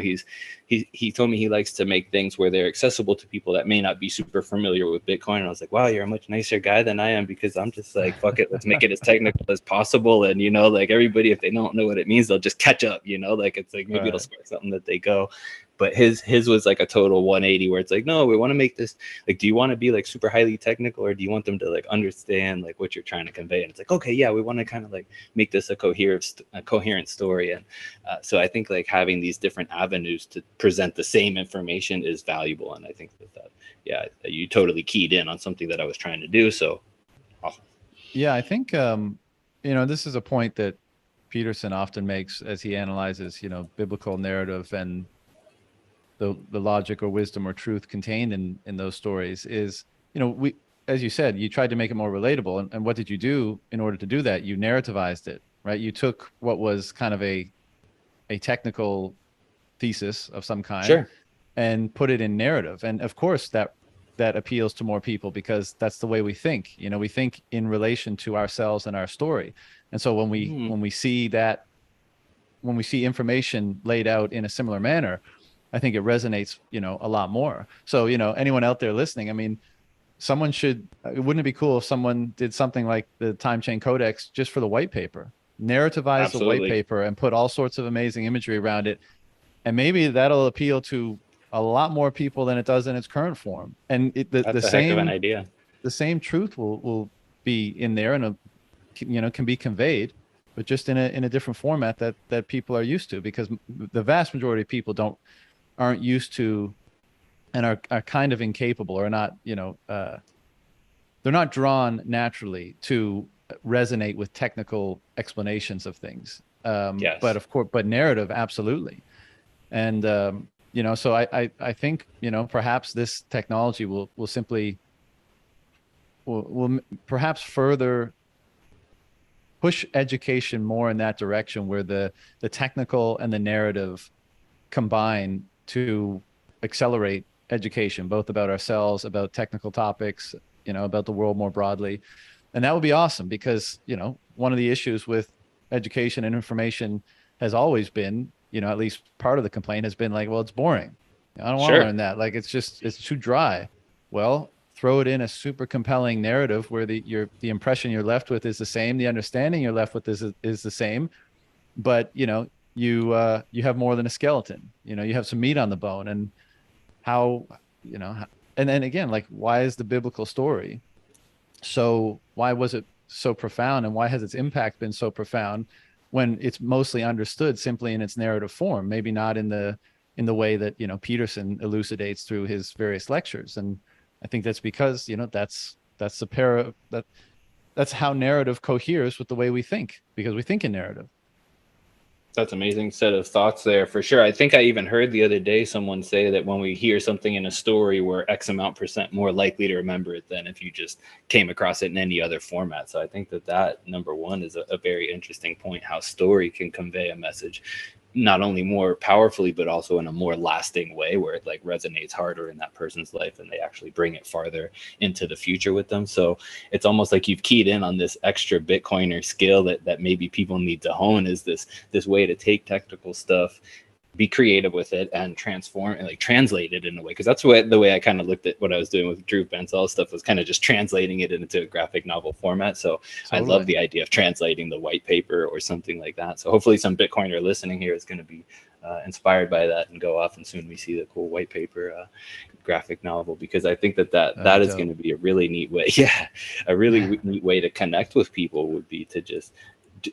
he told me he likes to make things where they're accessible to people that may not be super familiar with Bitcoin. And I was like, wow, you're a much nicer guy than I am, because I'm just like, fuck it, let's make it as technical as possible. And, you know, like everybody, if they don't know what it means, they'll just catch up, you know, like it's like maybe it'll spark something that they go. But his was like a total 180 where it's like, no, we want to make this like, do you want to be like super highly technical, or do you want them to like understand like what you're trying to convey? And it's like, okay, yeah, we want to kind of like make this a coherent story. And so I think like having these different avenues to present the same information is valuable. And I think that yeah, you totally keyed in on something that I was trying to do. So awesome. Yeah, I think you know, this is a point that Peterson often makes as he analyzes, you know, biblical narrative and the logic or wisdom or truth contained in those stories is, you know, we, as you said, you tried to make it more relatable. And what did you do in order to do that? You narrativized it, right? You took what was kind of a technical thesis of some kind, sure, and put it in narrative. And of course that appeals to more people, because that's the way we think. You know, we think in relation to ourselves and our story. And so when we see that, when we see information laid out in a similar manner, I think it resonates, you know, a lot more. So, you know, anyone out there listening, I mean, someone should, wouldn't it be cool if someone did something like the Time Chain Codex just for the white paper, narrativize the white paper and put all sorts of amazing imagery around it. And maybe that'll appeal to a lot more people than it does in its current form. And the same, heck of an idea. The same truth will be in there, and you know, can be conveyed, but just in a different format that people are used to, because the vast majority of people aren't used to, and are kind of incapable, or not, you know, they're not drawn naturally to resonate with technical explanations of things. Yes. But of course, but narrative, absolutely. And, you know, so I think, you know, perhaps this technology will simply, will perhaps further push education more in that direction, where the technical and the narrative combine to accelerate education, both about ourselves, about technical topics, you know, about the world more broadly. And that would be awesome, because, you know, one of the issues with education and information has always been, you know, at least part of the complaint has been like, well, it's boring. I don't want to learn that. Like, it's too dry. Well, throw it in a super compelling narrative where the impression you're left with is the same. The understanding you're left with is the same, but, you know, you have more than a skeleton. You know, you have some meat on the bone. And how, you know, and then again, like, why is the biblical story why was it so profound, and why has its impact been so profound when it's mostly understood simply in its narrative form, maybe not in the way that, you know, Peterson elucidates through his various lectures? And I think that's because, you know, that's how narrative coheres with the way we think, because we think in narrative. That's an amazing set of thoughts there, for sure. I think I even heard the other day someone say that when we hear something in a story, we're X amount % more likely to remember it than if you just came across it in any other format. So I think that number one is a very interesting point, how story can convey a message not only more powerfully, but also in a more lasting way, where it like resonates harder in that person's life and they actually bring it farther into the future with them. So it's almost like you've keyed in on this extra Bitcoiner skill that maybe people need to hone, is this way to take technical stuff, be creative with it, and transform and like translate it in a way. Because that's the way I kind of looked at what I was doing with Drew Bensall stuff, was kind of just translating it into a graphic novel format. So totally. I love the idea of translating the white paper or something like that. So hopefully some Bitcoiner listening here is going to be inspired by that and go off, and soon we see the cool white paper graphic novel, because I think that is going to be a really neat way. Yeah, a really neat way to connect with people would be to just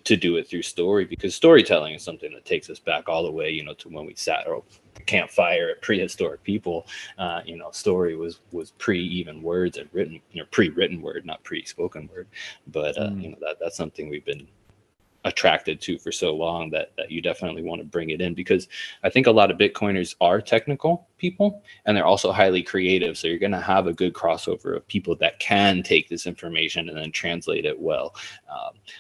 to do it through story, because storytelling is something that takes us back all the way, you know, to when we sat or campfire at prehistoric people. You know, story was pre even words and written, you know, pre-written word, not pre-spoken word. But you know, that's something we've been attracted to for so long that you definitely want to bring it in, because I think a lot of Bitcoiners are technical people and they're also highly creative. So you're going to have a good crossover of people that can take this information and then translate it well.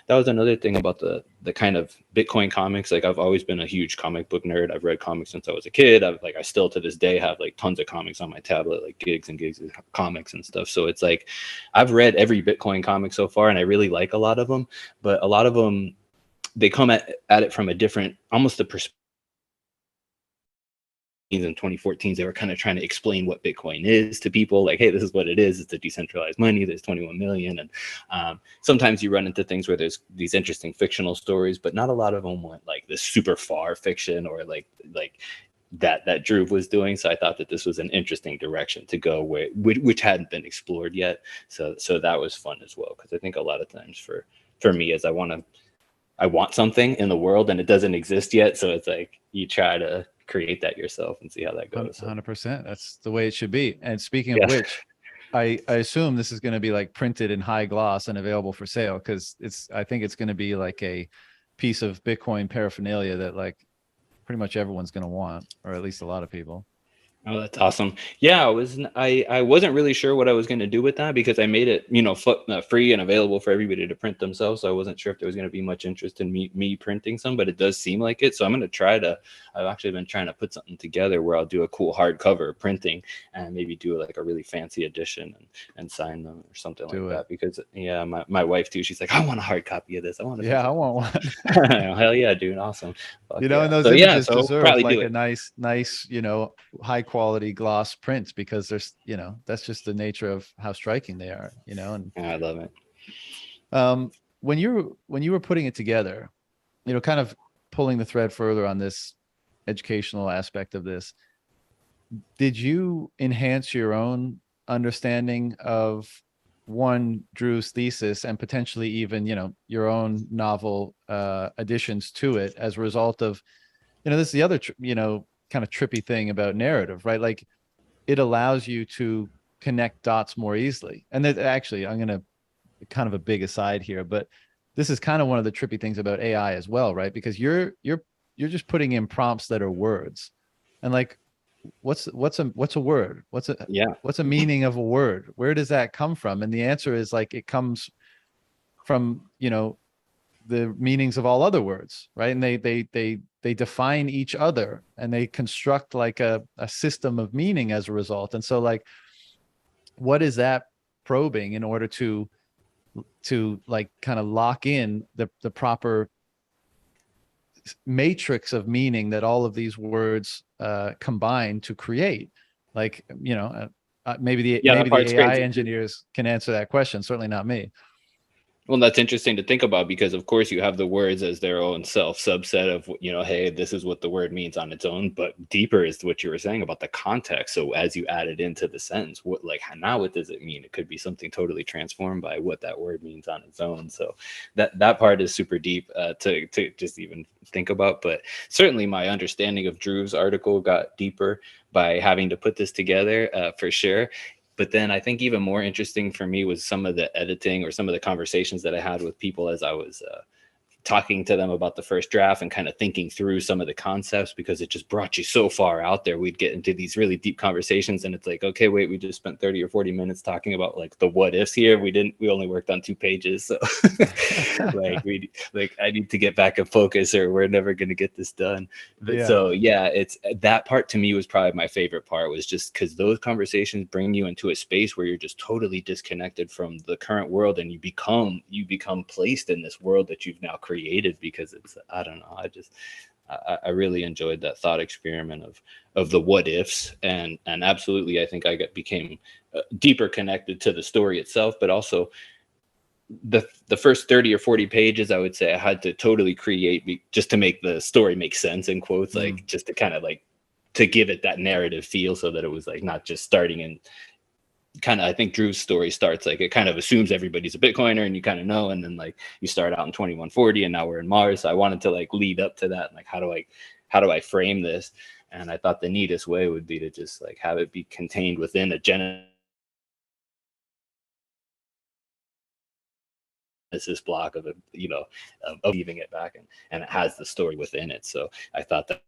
That was another thing about the kind of Bitcoin comics. Like I've always been a huge comic book nerd. I've read comics since I was a kid. I still to this day have like tons of comics on my tablet, like gigs and gigs of comics and stuff. So it's like I've read every Bitcoin comic so far and I really like a lot of them, but a lot of them, they come at it from a different, almost the perspective. In 2014, they were kind of trying to explain what Bitcoin is to people, like, hey, this is what it is. It's a decentralized money. There's 21 million. And sometimes you run into things where there's these interesting fictional stories, but not a lot of them went like this super far fiction or like that Drew was doing. So I thought that this was an interesting direction to go, which hadn't been explored yet. So that was fun as well, because I think a lot of times for me, as I want something in the world and it doesn't exist yet. So it's like you try to create that yourself and see how that goes. 100%. That's the way it should be. And speaking of which, I assume this is going to be like printed in high gloss and available for sale, because I think it's going to be like a piece of Bitcoin paraphernalia that like pretty much everyone's going to want, or at least a lot of people. Oh, that's awesome. Yeah, I wasn't really sure what I was going to do with that, because I made it, free and available for everybody to print themselves. So I wasn't sure if there was going to be much interest in me printing some, but it does seem like it. So I'm going to I've actually been trying to put something together where I'll do a cool hardcover printing and maybe do like a really fancy edition and sign them or something like that. Because my wife too, she's like, I want a hard copy of this. I want I want one. Hell yeah, dude. Awesome. Fuck and those images deserve like a nice, high quality gloss print, because there's, that's just the nature of how striking they are, and I love it. When you were putting it together, kind of pulling the thread further on this educational aspect of this, did you enhance your own understanding of Drew's thesis and potentially even, your own novel additions to it as a result of, this is the other, kind of trippy thing about narrative, right? Like it allows you to connect dots more easily. And that actually, I'm going to kind of a big aside here, but this is kind of one of the trippy things about AI as well, right? Because you're just putting in prompts that are words, and like, what's a word? What's a meaning of a word? Where does that come from? And the answer is like, it comes from, the meanings of all other words, right? And they define each other and they construct like a system of meaning as a result. And so like, what is that probing in order to like kind of lock in the proper matrix of meaning that all of these words combine to create? Like, maybe the AI engineers can answer that question. Certainly not me. Well, that's interesting to think about, because of course you have the words as their own self subset of, hey, this is what the word means on its own. But deeper is what you were saying about the context. So as you add it into the sentence, what does it mean? It could be something totally transformed by what that word means on its own. So that part is super deep to just even think about. But certainly my understanding of Drew's article got deeper by having to put this together, for sure. But then I think even more interesting for me was some of the editing or some of the conversations that I had with people as I was talking to them about the first draft and kind of thinking through some of the concepts, because it just brought you so far out there. We'd get into these really deep conversations and it's like, okay, wait, we just spent 30 or 40 minutes talking about like the what ifs here. We only worked on 2 pages. So I need to get back in focus or we're never going to get this done. But so it's that part to me was probably my favorite part, was just because those conversations bring you into a space where you're just totally disconnected from the current world and you become placed in this world that you've now created, because it's, I don't know, I really enjoyed that thought experiment of the what ifs, and absolutely I think I became deeper connected to the story itself, but also the first 30 or 40 pages I would say I had to totally create just to make the story make sense, in quotes, like just to kind of like to give it that narrative feel, so that it was like not just starting in kind of, I think Drew's story starts like it kind of assumes everybody's a Bitcoiner and you kind of know, and then like you start out in 2140 and now we're in Mars. So I wanted to like lead up to that, and like how do I frame this? And I thought the neatest way would be to just like have it be contained within a Genesis block of it, of leaving it back, and it has the story within it. So I thought that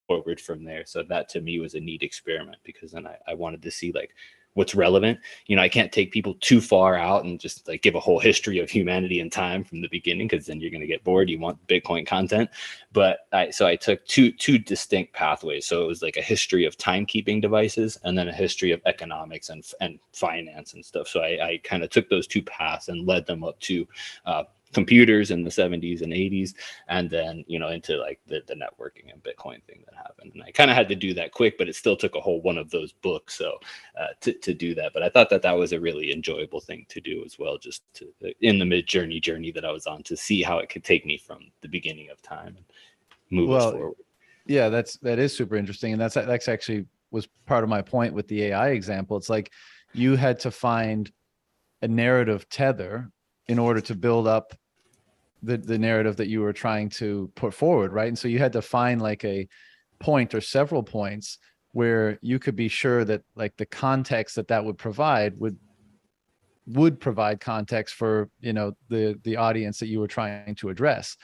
forward from there. So that to me was a neat experiment, because then I wanted to see like what's relevant. I can't take people too far out and just like give a whole history of humanity and time from the beginning, because then you're going to get bored. You want Bitcoin content. But I took two distinct pathways. So it was like a history of timekeeping devices, and then a history of economics and finance and stuff. So I kind of took those two paths and led them up to computers in the 70s and 80s, and then into like the networking and Bitcoin thing that happened. And I kind of had to do that quick, but it still took a whole one of those books so to do that. But I thought that was a really enjoyable thing to do as well, just to in the journey that I was on, to see how it could take me from the beginning of time and move us forward. Yeah, that is super interesting, and that's actually was part of my point with the AI example. It's like you had to find a narrative tether in order to build up the narrative that you were trying to put forward, right? And so you had to find like a point or several points where you could be sure that like the context that would provide would provide context for the audience that you were trying to address.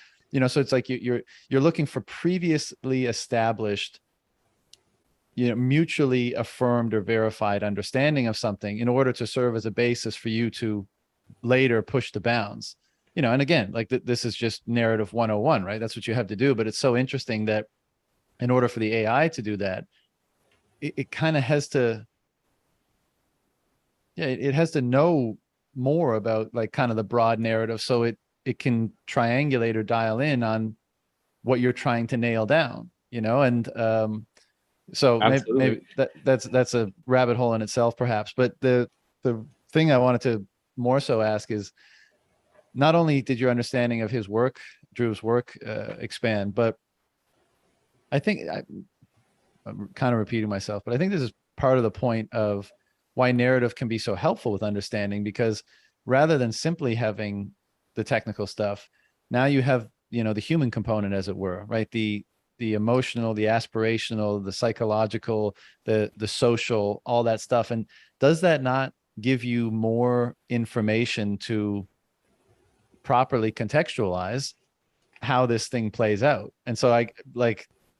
So it's like you're looking for previously established, mutually affirmed or verified understanding of something in order to serve as a basis for you to later push the bounds. And again, like this is just narrative 101, right? That's what you have to do. But it's so interesting that in order for the AI to do that, it kind of has to, it has to know more about like kind of the broad narrative, so it can triangulate or dial in on what you're trying to nail down, and so maybe that's a rabbit hole in itself, perhaps. But the thing I wanted to more so ask is, not only did your understanding of Drew's work expand, but I think I'm kind of repeating myself, but I think this is part of the point of why narrative can be so helpful with understanding, because rather than simply having the technical stuff, now you have, the human component, as it were, right? The emotional, the aspirational, the psychological, the social, all that stuff. And does that not give you more information to properly contextualize how this thing plays out? And so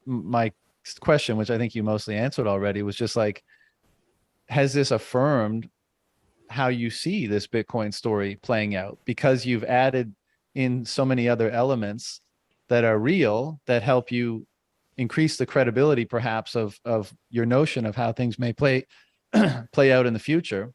my question, which I think you mostly answered already, was just like, has this affirmed how you see this Bitcoin story playing out, because you've added in so many other elements that are real, that help you increase the credibility perhaps of your notion of how things may play out in the future?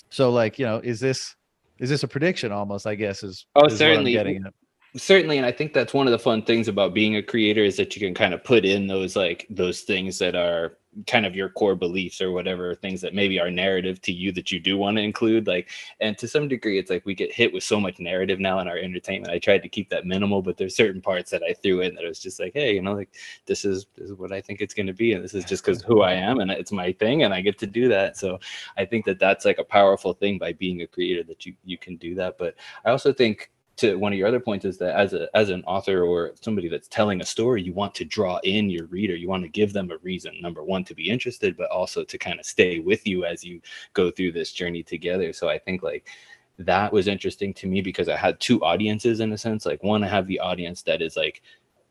So like, is this a prediction almost, I guess, is what I'm getting at. Certainly, and I think that's one of the fun things about being a creator, is that you can kind of put in those things that are kind of your core beliefs or whatever, things that maybe are narrative to you that you do want to include. Like, and to some degree, it's like we get hit with so much narrative now in our entertainment. I tried to keep that minimal, but there's certain parts that I threw in that was just like, hey, like this is what I think it's going to be, and this is just because who I am, and it's my thing, and I get to do that. So I think that that's like a powerful thing by being a creator, that you can do that. But I also think, to one of your other points, is that as an author or somebody that's telling a story, you want to draw in your reader. You want to give them a reason, number one, to be interested, but also to kind of stay with you as you go through this journey together. So I think like that was interesting to me, because I had two audiences in a sense. Like, one, I have the audience that is like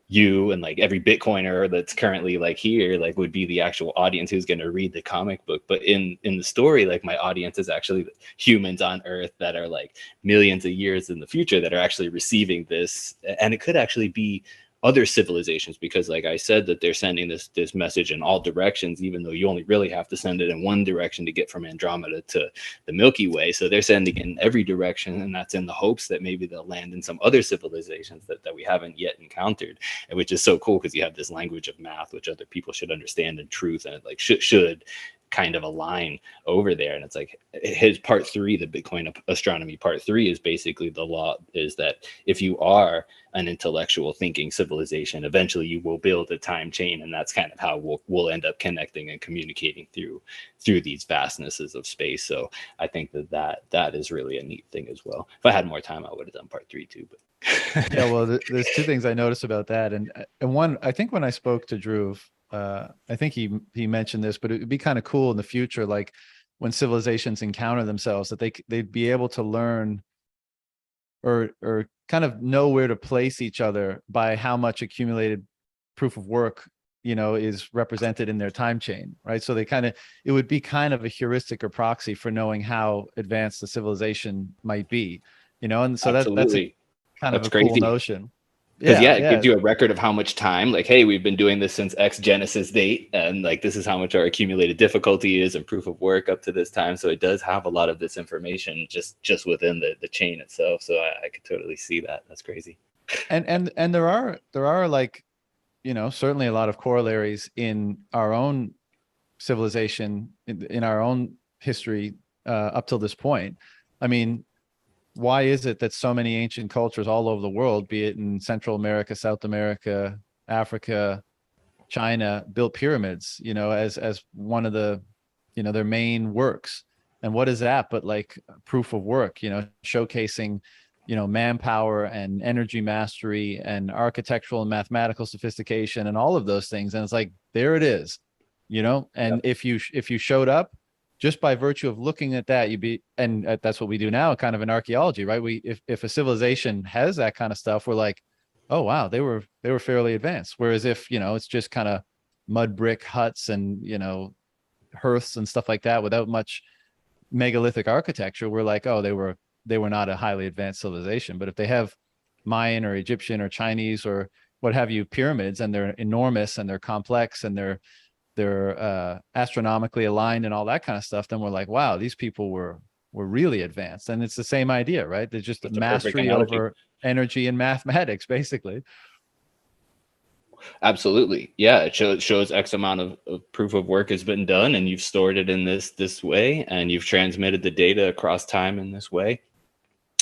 you, and like every Bitcoiner that's currently like here, like would be the actual audience who's going to read the comic book. But in the story, like my audience is actually humans on Earth that are like millions of years in the future, that are actually receiving this. And it could actually be other civilizations, because like I said, that they're sending this message in all directions, even though you only really have to send it in one direction to get from Andromeda to the Milky Way. So they're sending in every direction, and that's in the hopes that maybe they'll land in some other civilizations that we haven't yet encountered, and which is so cool, because you have this language of math which other people should understand, and truth, and it like should kind of align over there. And it's like his part 3, the Bitcoin astronomy part 3, is basically the law is that if you are an intellectual thinking civilization, eventually you will build a time chain, and that's kind of how we'll end up connecting and communicating through these vastnesses of space. So I think that is really a neat thing as well. If I had more time, I would have done part 3 too, but Yeah, well, there's two things I noticed about that, and one, I think when I spoke to Drew, I think he mentioned this, but it would be kind of cool in the future, like when civilizations encounter themselves, that they'd be able to learn or kind of know where to place each other by how much accumulated proof of work, is represented in their time chain, right? So it would be kind of a heuristic or proxy for knowing how advanced the civilization might be, and so that's a Absolutely. kind of That's a cool crazy. notion. Because Yeah, yeah, it yeah. gives you a record of how much time, like, hey, we've been doing this since X Genesis date, and like this is how much our accumulated difficulty is and proof of work up to this time. So it does have a lot of this information just within the chain itself. So I could totally see that. That's crazy. And there are like, certainly a lot of corollaries in our own civilization, in our own history, up till this point. I mean, why is it that so many ancient cultures all over the world, be it in Central America, South America, Africa, China, built pyramids, as one of the, their main works? And what is that but like proof of work, showcasing, manpower and energy mastery and architectural and mathematical sophistication and all of those things. And it's like, there it is, and Yeah. if you showed up just by virtue of looking at that, and that's what we do now, kind of in archaeology, right? If a civilization has that kind of stuff, we're like, oh wow, they were fairly advanced. Whereas if, it's just kind of mud brick huts and, hearths and stuff like that without much megalithic architecture, we're like, oh, they were not a highly advanced civilization. But if they have Mayan or Egyptian or Chinese or what have you pyramids, and they're enormous and they're complex and they're astronomically aligned and all that kind of stuff, then we're like, wow, these people were really advanced. And it's the same idea, right? There's just That's a perfect mastery analogy. over energy and mathematics, basically. Absolutely. Yeah, it shows X amount of proof of work has been done, and you've stored it in this way, and you've transmitted the data across time in this way.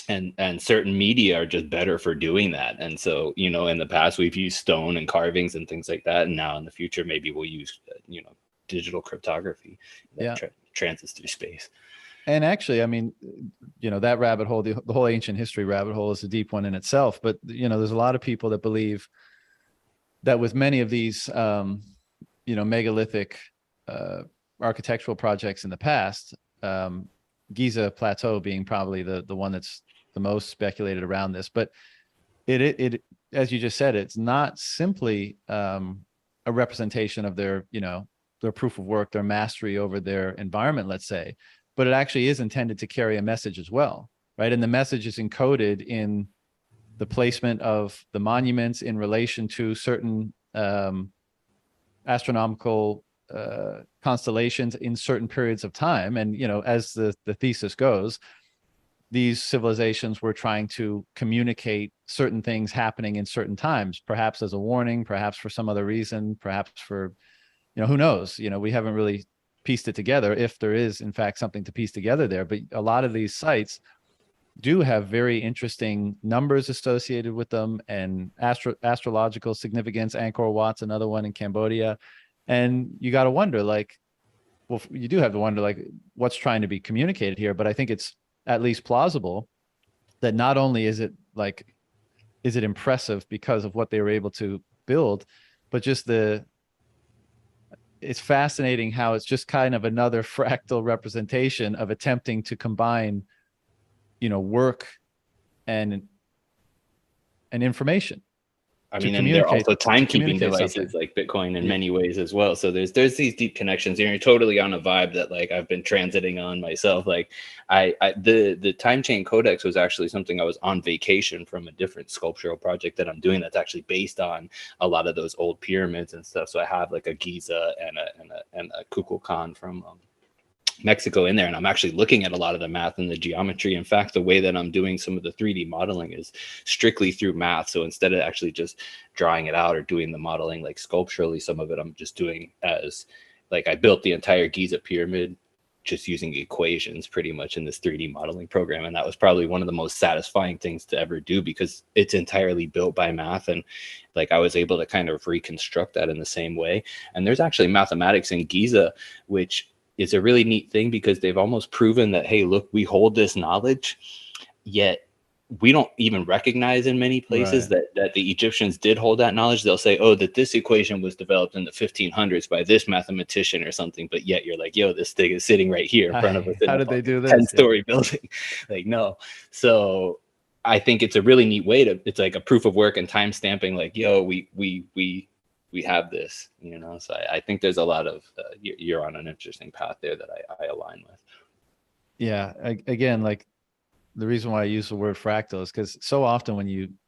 And certain media are just better for doing that. And so, in the past we've used stone and carvings and things like that, and now in the future maybe we'll use digital cryptography that Yeah. transits through space. And actually, I mean, that rabbit hole, the whole ancient history rabbit hole, is a deep one in itself. But there's a lot of people that believe that with many of these megalithic architectural projects in the past, Giza Plateau being probably the one that's the most speculated around this. But it as you just said, it's not simply a representation of their proof of work, their mastery over their environment, let's say, but it actually is intended to carry a message as well, right? And the message is encoded in the placement of the monuments in relation to certain astronomical constellations in certain periods of time. And as the thesis goes, these civilizations were trying to communicate certain things happening in certain times, perhaps as a warning, perhaps for some other reason, perhaps for, who knows? We haven't really pieced it together, if there is in fact something to piece together there. But a lot of these sites do have very interesting numbers associated with them, and astrological significance. Angkor Wat's another one in Cambodia. And you got to wonder, like, well, you do have to wonder, like, what's trying to be communicated here. But I think it's at least plausible that not only is it impressive because of what they were able to build, but just it's fascinating how it's just kind of another fractal representation of attempting to combine, work and information. I mean, and they're also timekeeping devices something. like Bitcoin in many ways as well. So there's these deep connections, and you're totally on a vibe that like I've been transiting on myself. Like the time chain codex was actually something I was on vacation from a different sculptural project that I'm doing that's actually based on a lot of those old pyramids and stuff. So I have like a Giza and a Kukulkan from Mexico in there, and I'm actually looking at a lot of the math and the geometry. In fact, the way that I'm doing some of the 3D modeling is strictly through math. So instead of actually just drawing it out or doing the modeling like sculpturally, some of it I'm just doing as like I built the entire Giza pyramid just using equations pretty much in this 3D modeling program. And that was probably one of the most satisfying things to ever do because it's entirely built by math. And like I was able to kind of reconstruct that in the same way. And there's actually mathematics in Giza, which is a really neat thing because they've almost proven that, hey, look, we hold this knowledge, yet we don't even recognize in many places that the Egyptians did hold that knowledge. They'll say, oh, that this equation was developed in the 1500s by this mathematician or something. But yet you're like, yo, this thing is sitting right here in front of us. How did they do this? 10-story building. Like, no. So I think it's a really neat way to, it's like a proof of work and time stamping, like, yo, we have this, you know? So I think there's a lot of, you're on an interesting path there that I align with. Yeah. Again, like the reason why I use the word fractal is because so often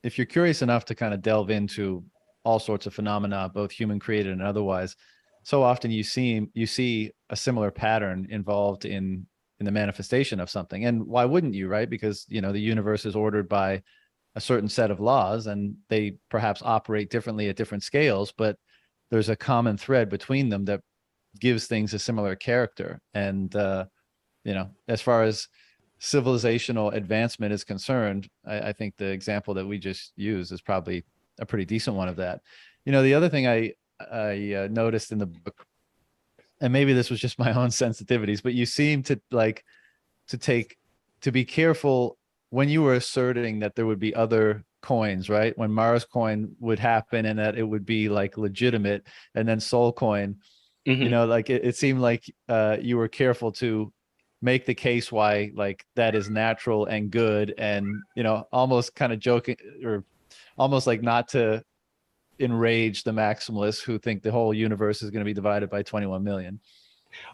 if you're curious enough to kind of delve into all sorts of phenomena, both human created and otherwise, so often you see a similar pattern involved in the manifestation of something. And why wouldn't you, right? Because the universe is ordered by a certain set of laws, and they perhaps operate differently at different scales, but there's a common thread between them that gives things a similar character. And as far as civilizational advancement is concerned, I think the example that we just used is probably a pretty decent one of that. The other thing I noticed in the book, and maybe this was just my own sensitivities, but you seem to like to be careful when you were asserting that there would be other coins, right? When Mars coin would happen and that it would be like legitimate, and then Soul coin, like it seemed like you were careful to make the case why like that is natural and good, and almost kind of joking, or almost like not to enrage the maximalists who think the whole universe is going to be divided by 21 million.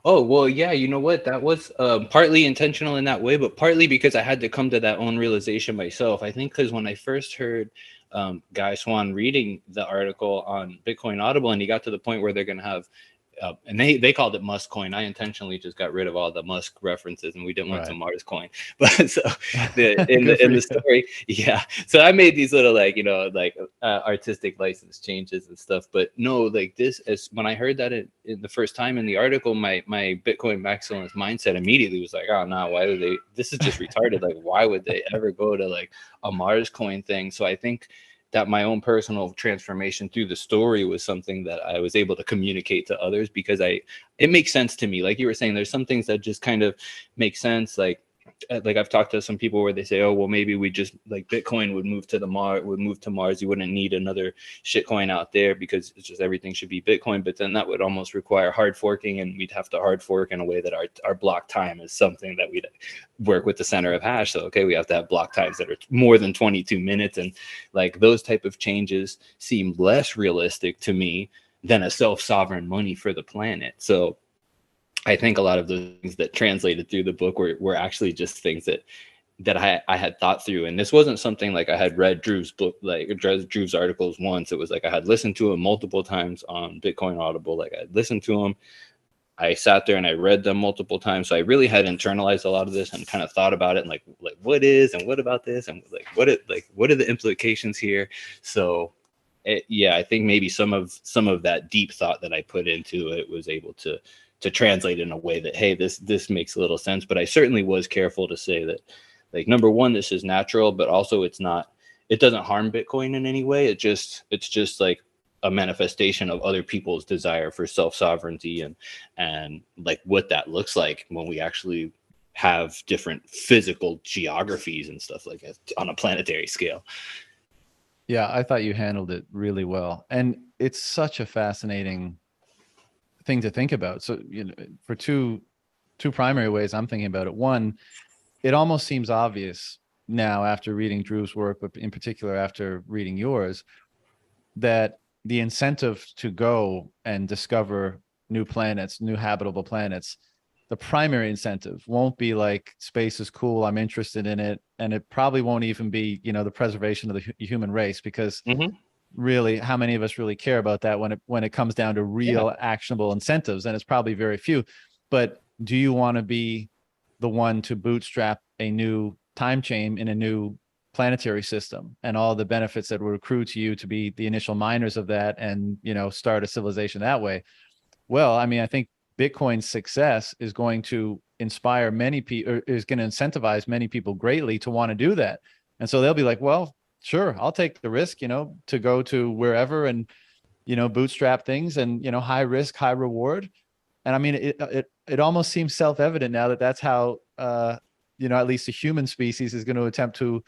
Oh, well, yeah, you know what? That was partly intentional in that way, but partly because I had to come to that own realization myself. I think because when I first heard Guy Swan reading the article on Bitcoin Audible, and he got to the point where they're going to have, and they called it Musk coin. I intentionally just got rid of all the Musk references, and we didn't want to Mars coin. But so in the story, yeah. So I made these little artistic license changes and stuff. But no, like this is when I heard that in the first time in the article, my Bitcoin maximalist mindset immediately was like, oh no, why would they? This is just retarded. Like, why would they ever go to like a Mars coin thing? So I think that my own personal transformation through the story was something that I was able to communicate to others, because it makes sense to me. Like you were saying, there's some things that just kind of make sense. Like I've talked to some people where they say, oh, well, maybe we just like Bitcoin would move to Mars. You wouldn't need another shitcoin out there because it's just everything should be Bitcoin. But then that would almost require hard forking, and we'd have to hard fork in a way that our block time is something that we'd work with the center of hash. So, okay, we have to have block times that are more than 22 minutes. And like those type of changes seem less realistic to me than a self-sovereign money for the planet. So I think a lot of the things that translated through the book were actually just things that I had thought through. And this wasn't something like I had read Drew's book, like Drew's articles once. It was like I had listened to him multiple times on Bitcoin Audible. Like I listened to him, I sat there and I read them multiple times. So I really had internalized a lot of this and kind of thought about it, and like what is and what about this, and what are the implications here. So I think maybe some of that deep thought that I put into it was able to translate in a way that, hey, this makes a little sense. But I certainly was careful to say that, like, number one, this is natural, but also it doesn't harm Bitcoin in any way. It's just like a manifestation of other people's desire for self-sovereignty and like what that looks like when we actually have different physical geographies and stuff like that on a planetary scale. Yeah, I thought you handled it really well. And it's such a fascinating thing to think about. So, for two primary ways I'm thinking about it. One, it almost seems obvious now after reading Drew's work, but in particular after reading yours, that the incentive to go and discover new planets, new habitable planets, the primary incentive won't be like space is cool, I'm interested in it, and it probably won't even be the preservation of the human race, because really, how many of us really care about that when it comes down to real actionable incentives? And it's probably very few. But do you want to be the one to bootstrap a new time chain in a new planetary system and all the benefits that would accrue to you to be the initial miners of that and start a civilization that way? Well, I mean, I think Bitcoin's success is going to inspire many people, is going to incentivize many people greatly to want to do that. And so they'll be like, well, sure, I'll take the risk, to go to wherever and, bootstrap things, and, high risk, high reward. And I mean, it almost seems self-evident now that that's how, at least the human species is going to attempt to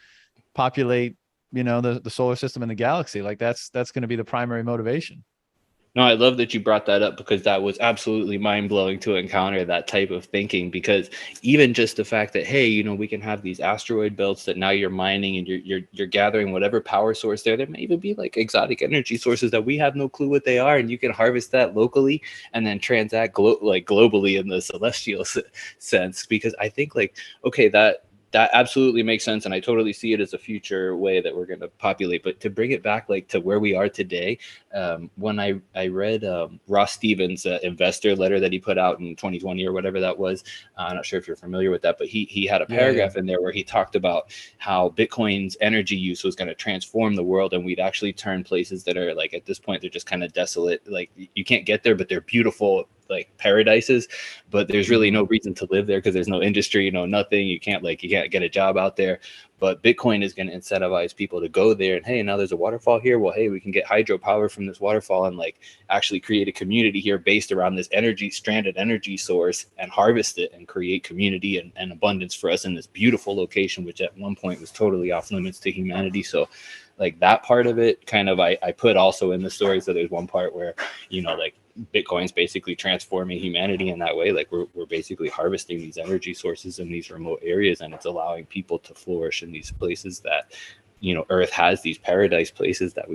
populate, the solar system and the galaxy. Like that's going to be the primary motivation. No, I love that you brought that up because that was absolutely mind blowing to encounter that type of thinking. Because even just the fact that, hey, you know, we can have these asteroid belts that now you're mining and you're gathering whatever power source there. There may even be like exotic energy sources that we have no clue what they are, and you can harvest that locally and then transact globally in the celestial sense. Because I think like, okay, that absolutely makes sense, and I totally see it as a future way that we're going to populate. But to bring it back like to where we are today, when I read Ross Stevens' investor letter that he put out in 2020 or whatever that was, I'm not sure if you're familiar with that, but he had a paragraph in there where he talked about how Bitcoin's energy use was going to transform the world, and we'd actually turn places that are like at this point they're just kind of desolate, like you can't get there, but they're beautiful like paradises, but there's really no reason to live there because there's no industry, no nothing. You can't get a job out there. But Bitcoin is going to incentivize people to go there, and hey, now there's a waterfall here. Well, hey, we can get hydropower from this waterfall and like actually create a community here based around this stranded energy source, and harvest it and create community and abundance for us in this beautiful location, which at one point was totally off limits to humanity. So like that part of it kind of I put also in the story. So there's one part where, you know, like Bitcoin's basically transforming humanity in that way. Like we're basically harvesting these energy sources in these remote areas, and it's allowing people to flourish in these places that, you know, Earth has these paradise places that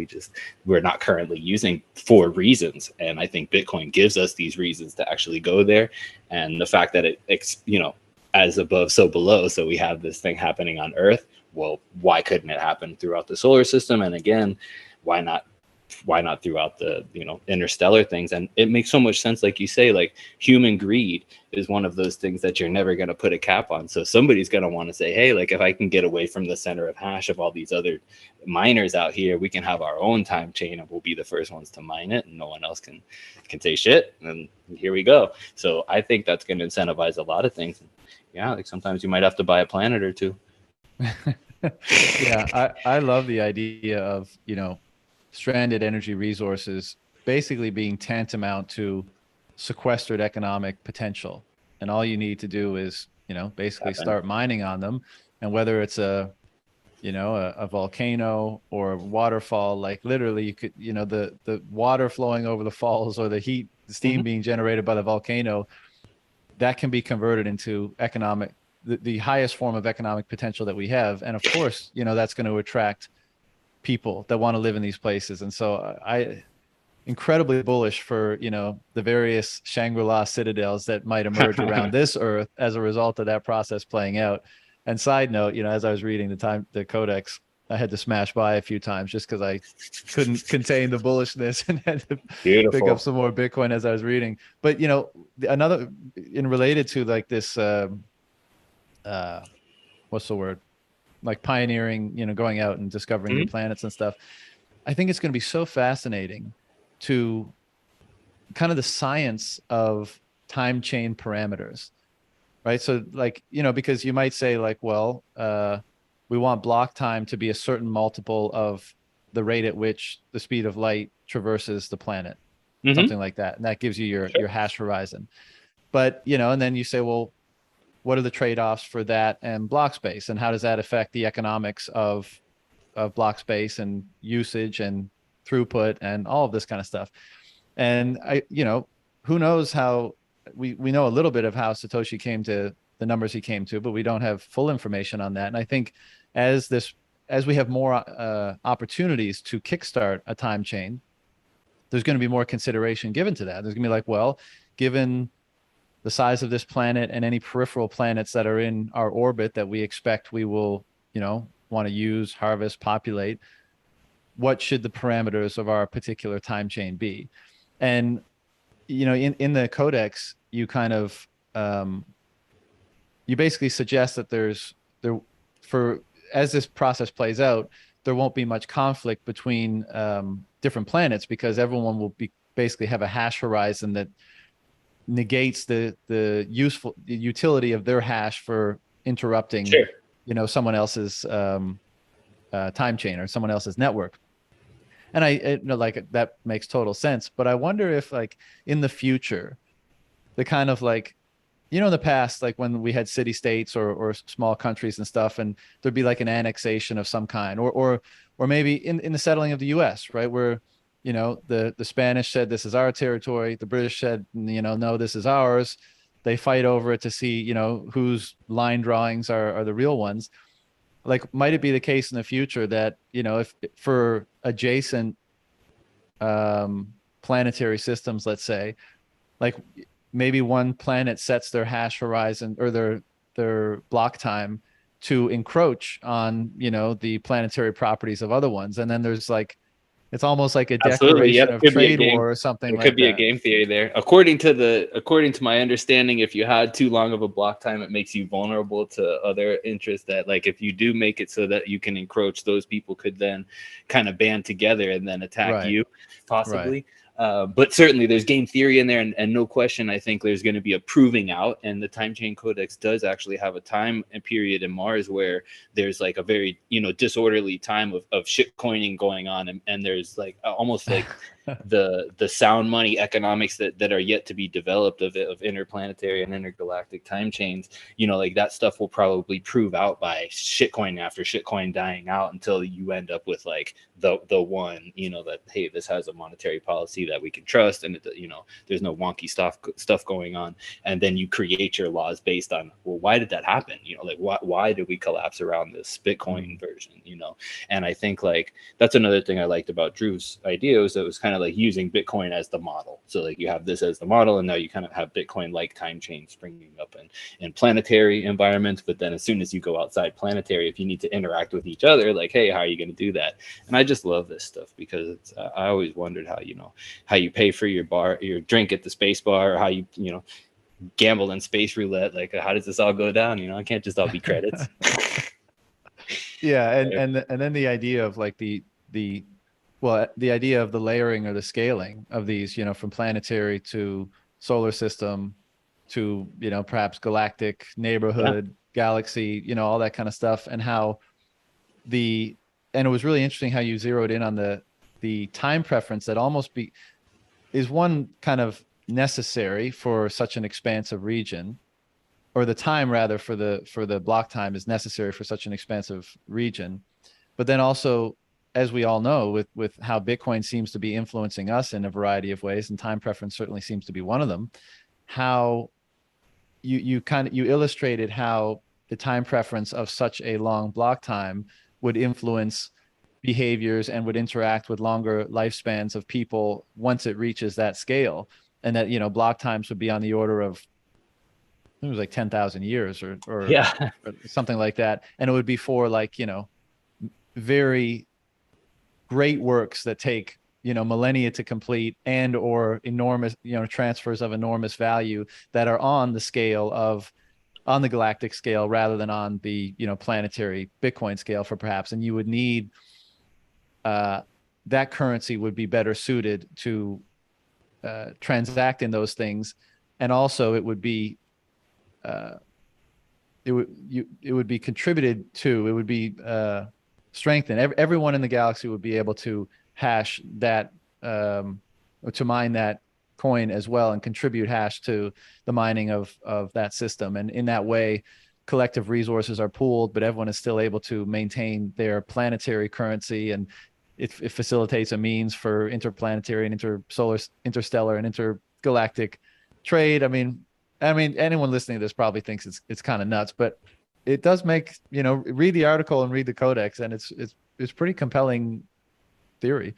we're not currently using for reasons. And I think Bitcoin gives us these reasons to actually go there. And the fact that it's, you know, as above, so below. So we have this thing happening on Earth. Well, why couldn't it happen throughout the solar system? And again, why not throughout the, you know, interstellar things? And it makes so much sense. Like you say, like human greed is one of those things that you're never going to put a cap on. So somebody's going to want to say, hey, like if I can get away from the center of hash of all these other miners out here, we can have our own time chain and we'll be the first ones to mine it, and no one else can say shit. And here we go. So I think that's going to incentivize a lot of things. Yeah, like sometimes you might have to buy a planet or two. Yeah, I love the idea of, you know, stranded energy resources basically being tantamount to sequestered economic potential. And all you need to do is, you know, basically start mining on them. And whether it's a volcano or a waterfall, like literally you could, you know, the water flowing over the falls or the heat, the steam being generated by the volcano, that can be converted into the highest form of economic potential that we have. And of course, you know, that's going to attract people that want to live in these places. And so I incredibly bullish for, you know, the various Shangri-La citadels that might emerge around this Earth as a result of that process playing out. And side note, you know, as I was reading the Codex, I had to smash by a few times just because I couldn't contain the bullishness and had to pick up some more Bitcoin as I was reading. But, you know, another in related to like this, what's the word? Like pioneering, you know, going out and discovering new planets and stuff. I think it's going to be so fascinating to kind of the science of time chain parameters, right? So like, you know, because you might say like, well, we want block time to be a certain multiple of the rate at which the speed of light traverses the planet, something like that. And that gives you your hash horizon. But, you know, and then you say, well, what are the trade-offs for that and block space, and how does that affect the economics of block space and usage and throughput and all of this kind of stuff? And you know, who knows how we know a little bit of how Satoshi came to the numbers he came to, but we don't have full information on that. And I think as we have more opportunities to kickstart a time chain, there's going to be more consideration given to that. There's going to be like, well, given the size of this planet and any peripheral planets that are in our orbit that we expect we will, you know, want to use, harvest, populate, what should the parameters of our particular time chain be? And, you know, in the Codex, you kind of, you basically suggest that as this process plays out, there won't be much conflict between different planets, because everyone will basically have a hash horizon that negates the utility of their hash for interrupting, you know, someone else's time chain or someone else's network. And you know, like that makes total sense. But I wonder if like in the future, the kind of like, you know, in the past, like when we had city states or small countries and stuff, and there'd be like an annexation of some kind, or maybe in the settling of the US, right? Where the Spanish said this is our territory, the British said, no, this is ours. They fight over it to see, whose line drawings are the real ones. Like, might it be the case in the future that, if for adjacent planetary systems, let's say, like maybe one planet sets their hash horizon or their block time to encroach on, the planetary properties of other ones, and then there's like, it's almost like a Absolutely, yeah. declaration There of could be a trade game. war or something There could like be a that. game theory there. According to my understanding, if you had too long of a block time, it makes you vulnerable to other interests. That, like, if you do make it so that you can encroach, those people could then kind of band together and then attack Right. you, Right. possibly. But certainly there's game theory in there, and no question, I think there's going to be a proving out. And the time chain codex does actually have a time and period in Mars where there's like a very, disorderly time of shit coining going on, and there's like almost like the sound money economics that are yet to be developed of interplanetary and intergalactic time chains. Like that stuff will probably prove out by shitcoin after shitcoin dying out until you end up with like the one, that, hey, this has a monetary policy that we can trust, and there's no wonky stuff going on. And then you create your laws based on, well, why did that happen? Like why did we collapse around this Bitcoin version? And I think like that's another thing I liked about Drew's idea, was it was kind of like using Bitcoin as the model. So like you have this as the model, and now you kind of have Bitcoin like time chains springing up in planetary environments. But then as soon as you go outside planetary, if you need to interact with each other, like, hey, how are you going to do that? And I just love this stuff because it's, I always wondered how you pay for your drink at the space bar, or how you gamble in space roulette. Like, how does this all go down? It can't just all be credits. Yeah, and then the idea of like the idea of the layering or the scaling of these, from planetary to solar system to, perhaps galactic neighborhood, galaxy, all that kind of stuff, and how and it was really interesting how you zeroed in on the time preference that almost is one kind of necessary for such an expansive region, or the time rather for the block time is necessary for such an expansive region. But then also, as we all know, with how Bitcoin seems to be influencing us in a variety of ways, and time preference certainly seems to be one of them, how you illustrated how the time preference of such a long block time would influence behaviors and would interact with longer lifespans of people once it reaches that scale. And that, block times would be on the order of, it was like 10,000 years or something like that. And it would be for like, very great works that take, millennia to complete, and or enormous, transfers of enormous value that are on the galactic scale rather than on the, planetary Bitcoin scale for perhaps. And you would need that currency would be better suited to transact in those things. And also it would be it would be contributed to, it would be strengthened. Everyone in the galaxy would be able to hash that, or to mine that coin as well, and contribute hash to the mining of that system. And in that way, collective resources are pooled, but everyone is still able to maintain their planetary currency, and it facilitates a means for interplanetary and interstellar and intergalactic trade. I mean, anyone listening to this probably thinks it's kind of nuts, but it does make, read the article and read the codex, and it's pretty compelling theory.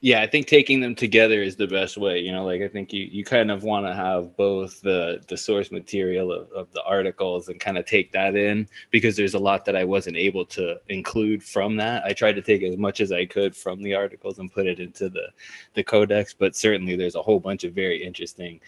Yeah, I think taking them together is the best way. Like I think you kind of want to have both the source material of the articles and kind of take that in, because there's a lot that I wasn't able to include from that. I tried to take as much as I could from the articles and put it into the codex, but certainly there's a whole bunch of very interesting,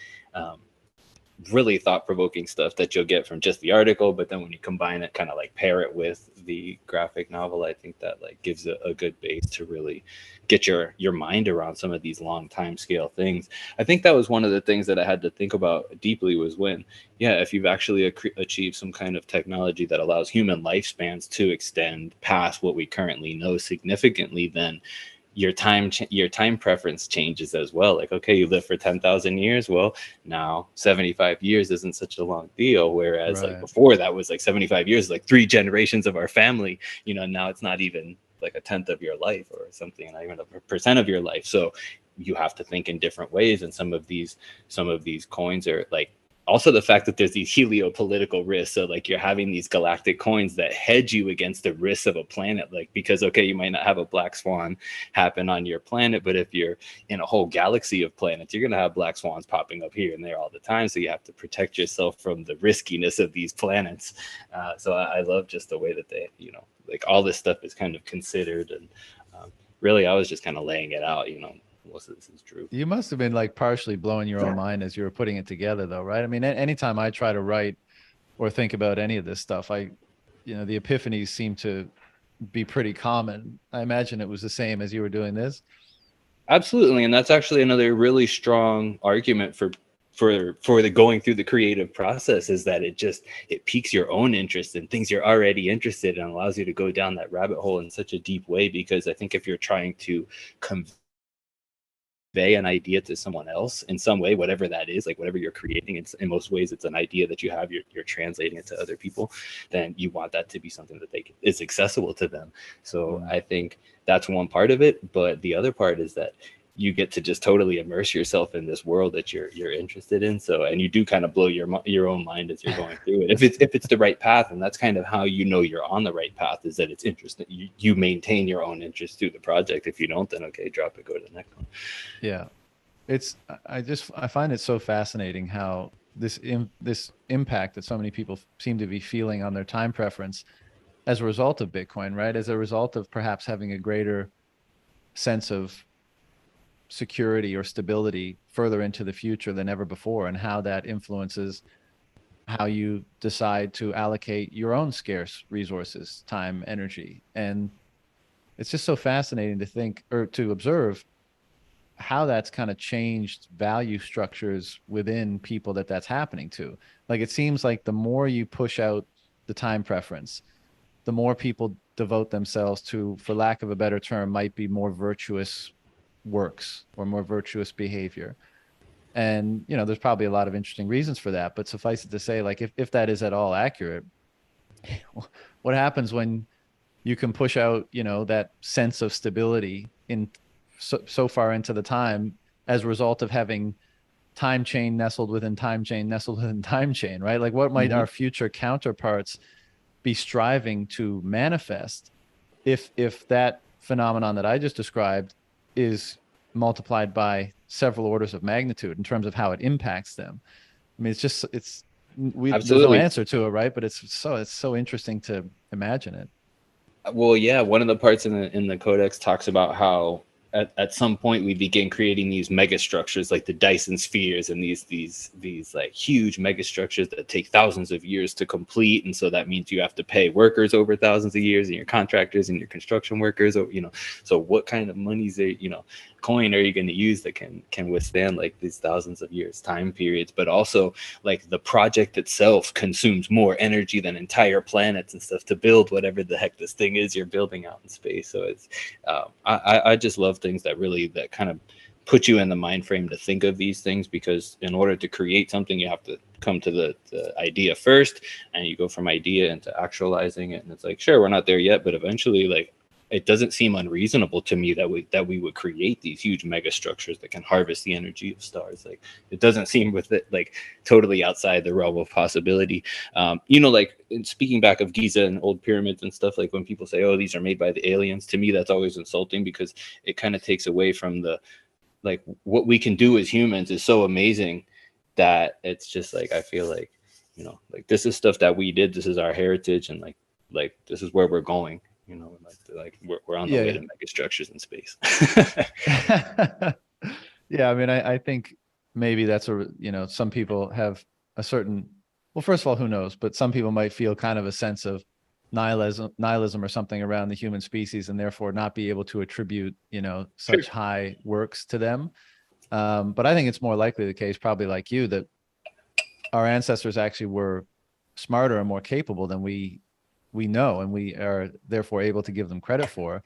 really thought-provoking stuff that you'll get from just the article. But then when you combine it, kind of like pair it with the graphic novel, I think that like gives a good base to really get your mind around some of these long time scale things. I think that was one of the things that I had to think about deeply, was when, if you've actually achieved some kind of technology that allows human lifespans to extend past what we currently know significantly, then your time preference changes as well. Like, okay, you live for 10,000 years. Well, now 75 years isn't such a long deal. Whereas like before, that was like 75 years, like 3 generations of our family, now it's not even like a tenth of your life or something, not even a percent of your life. So you have to think in different ways. And some of these coins are like, also the fact that there's these heliopolitical risks. So like you're having these galactic coins that hedge you against the risks of a planet, like, because okay, you might not have a black swan happen on your planet, but if you're in a whole galaxy of planets, you're going to have black swans popping up here and there all the time. So you have to protect yourself from the riskiness of these planets. So I love just the way that they, you know, like all this stuff is kind of considered. And really, I was just kind of laying it out, you know. Most of this is true. You must have been like partially blowing your own mind as you were putting it together, though, right? I mean, anytime I try to write or think about any of this stuff, the epiphanies seem to be pretty common. I imagine it was the same as you were doing this. Absolutely. And that's actually another really strong argument for the going through the creative process, is that it piques your own interest in things you're already interested in, and allows you to go down that rabbit hole in such a deep way. Because I think if you're trying to convey an idea to someone else in some way, whatever that is, like whatever you're creating, it's in most ways it's an idea that you have, you're translating it to other people, then you want that to be something that is accessible to them. So I think that's one part of it, but the other part is that you get to just totally immerse yourself in this world that you're interested in. So, and you do kind of blow your own mind as you're going through it. If it's the right path, and that's kind of how you know you're on the right path, is that it's interesting. You maintain your own interest through the project. If you don't, then okay, drop it, go to the next one. Yeah, I find it so fascinating how this impact that so many people seem to be feeling on their time preference as a result of Bitcoin, right? As a result of perhaps having a greater sense of security or stability further into the future than ever before, and how that influences how you decide to allocate your own scarce resources, time, energy. And it's just so fascinating to think, or to observe, how that's kind of changed value structures within people that's happening to. Like, it seems like the more you push out the time preference, the more people devote themselves to, for lack of a better term, might be more virtuous works or more virtuous behavior. And there's probably a lot of interesting reasons for that, but suffice it to say, like, if that is at all accurate, what happens when you can push out that sense of stability in so far into the time, as a result of having time chain nestled within time chain nestled within time chain, right? Like, what might our future counterparts be striving to manifest if that phenomenon that I just described is multiplied by several orders of magnitude in terms of how it impacts them? I mean, there's no answer to it, right? But it's so interesting to imagine it. Well, yeah, one of the parts in the codex talks about how at some point we begin creating these mega structures like the Dyson spheres, and these like huge mega structures that take thousands of years to complete. And so that means you have to pay workers over thousands of years, and your contractors and your construction workers, so what kind of monies coin are you going to use that can withstand like these thousands of years time periods? But also, like, the project itself consumes more energy than entire planets and stuff to build whatever the heck this thing is you're building out in space. So it's I just love things that kind of put you in the mind frame to think of these things, because in order to create something, you have to come to the idea first, and you go from idea into actualizing it. And it's like, sure, we're not there yet, but eventually, like, it doesn't seem unreasonable to me that we would create these huge mega structures that can harvest the energy of stars. Like, it doesn't seem with it like totally outside the realm of possibility. Like, speaking back of Giza and old pyramids and stuff, like when people say, oh, these are made by the aliens, to me that's always insulting, because it kind of takes away from like what we can do as humans is so amazing that it's just like, I feel like, like, this is stuff that we did, this is our heritage, and like this is where we're going. Like we're on the way to mega structures in space. Yeah, I mean, I think maybe that's some people have a certain, well, first of all, who knows, but some people might feel kind of a sense of nihilism or something around the human species, and therefore not be able to attribute such high works to them. But I think it's more likely the case, probably like you, that our ancestors actually were smarter and more capable than we know, and we are therefore able to give them credit for.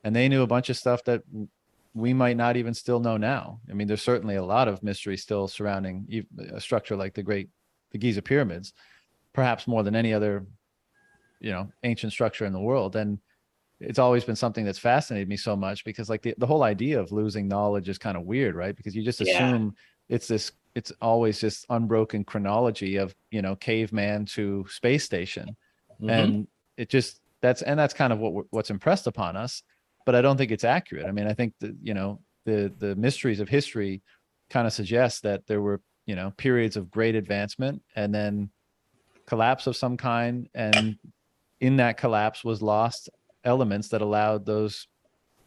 And they knew a bunch of stuff that we might not even still know now. I mean, there's certainly a lot of mystery still surrounding a structure like the Giza pyramids, perhaps more than any other, ancient structure in the world. And it's always been something that's fascinated me so much, because like the whole idea of losing knowledge is kind of weird, right? Because you just Yeah. assume it's always this unbroken chronology of, caveman to space station. Hmm. And that's kind of what's impressed upon us. But I don't think it's accurate. I mean, I think that, the mysteries of history kind of suggest that there were, periods of great advancement and then collapse of some kind. And in that collapse was lost elements that allowed those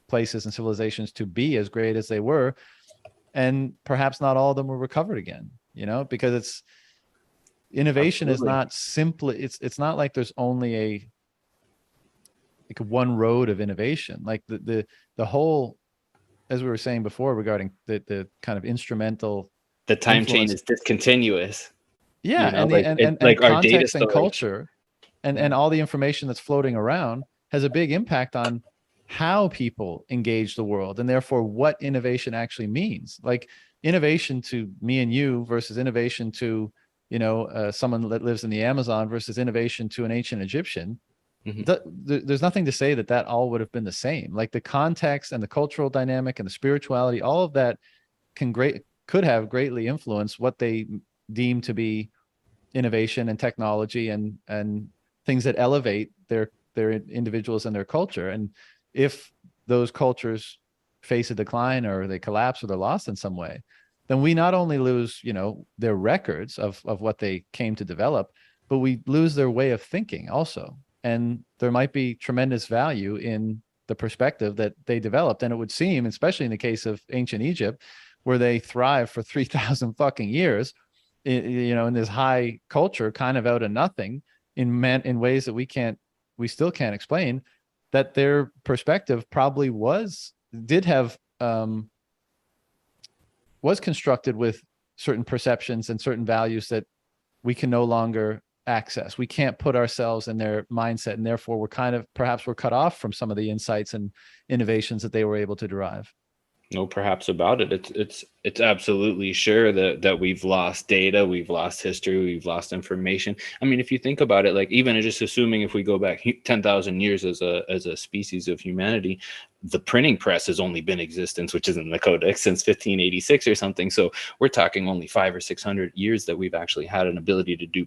places and civilizations to be as great as they were. And perhaps not all of them were recovered again, because innovation is Absolutely. not simply, it's not like there's only like one road of innovation. Like the whole, as we were saying before, regarding the kind of instrumental The time chain influence. is discontinuous. Yeah. And the Like and it, and, and like our data context and storage. culture and Yeah. and all the information that's floating around has a big impact on how people engage the world, and therefore what innovation actually means. Like innovation to me and you versus innovation to, someone that lives in the Amazon versus innovation to an ancient Egyptian. Hmm. There's nothing to say that all would have been the same. Like the context and the cultural dynamic and the spirituality, all of that could have greatly influenced what they deem to be innovation and technology and things that elevate their individuals and their culture. And if those cultures face a decline, or they collapse, or they're lost in some way, then we not only lose, their records of what they came to develop, but we lose their way of thinking also. And there might be tremendous value in the perspective that they developed. And it would seem, especially in the case of ancient Egypt, where they thrived for 3,000 fucking years, in this high culture, kind of out of nothing, in ways that we still can't explain, that their perspective probably did have was constructed with certain perceptions and certain values that we can no longer access. We can't put ourselves in their mindset, and therefore perhaps we're cut off from some of the insights and innovations that they were able to derive. No, perhaps about it. It's absolutely sure that we've lost data, we've lost history, we've lost information. I mean, if you think about it, like even just assuming if we go back 10,000 years as a species of humanity, the printing press has only been in existence, which is in the Codex, since 1586 or something. So we're talking only 500 or 600 years that we've actually had an ability to do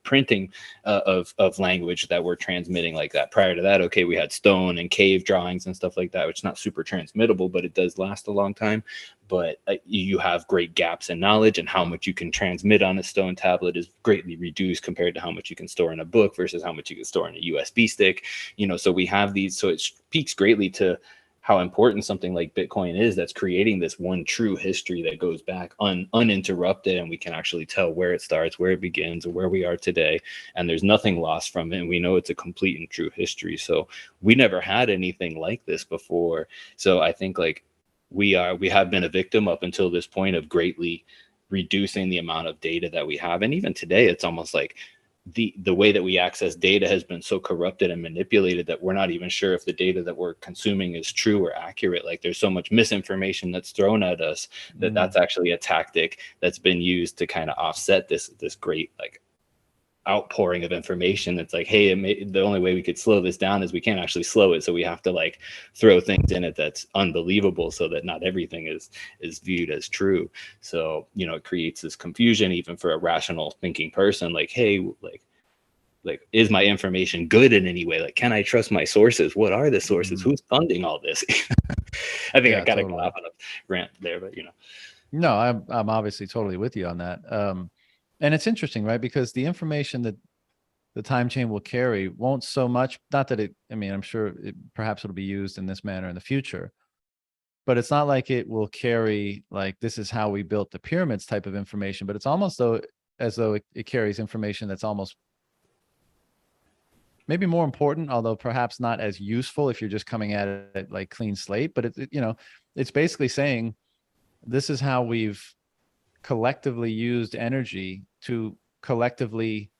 printing of language that we're transmitting like that. Prior to that, okay, we had stone and cave drawings and stuff like that, which is not super transmittable, but it does last a long time. But you have great gaps in knowledge, and how much you can transmit on a stone tablet is greatly reduced compared to how much you can store in a book versus how much you can store in a USB stick. So we have these, so it speaks greatly to how important something like Bitcoin is, that's creating this one true history that goes back uninterrupted, and we can actually tell where it starts, where it begins, and where we are today, and there's nothing lost from it, and we know it's a complete and true history. So we never had anything like this before. So I think like we have been a victim up until this point of greatly reducing the amount of data that we have. And even today, it's almost like the way that we access data has been so corrupted and manipulated that we're not even sure if the data that we're consuming is true or accurate. Like there's so much misinformation that's thrown at us that that's actually a tactic that's been used to kind of offset this great like outpouring of information. That's like, hey, the only way we could slow this down is we can't actually slow it, so we have to like throw things in it that's unbelievable so that not everything is viewed as true. So it creates this confusion even for a rational thinking person, like, hey, like is my information good in any way? Like, can I trust my sources? What are the sources? Who's funding all this? I think I Yeah, kind of got totally. off on a rant there, but No, I'm obviously totally with you on that. And it's interesting, right? Because the information that the time chain will carry won't so much, not that I mean, I'm sure perhaps it'll be used in this manner in the future, but it's not like it will carry like, this is how we built the pyramids type of information. But it's almost as though it carries information that's almost maybe more important, although perhaps not as useful if you're just coming at it like clean slate. But it's basically saying, this is how we've collectively used energy to collectively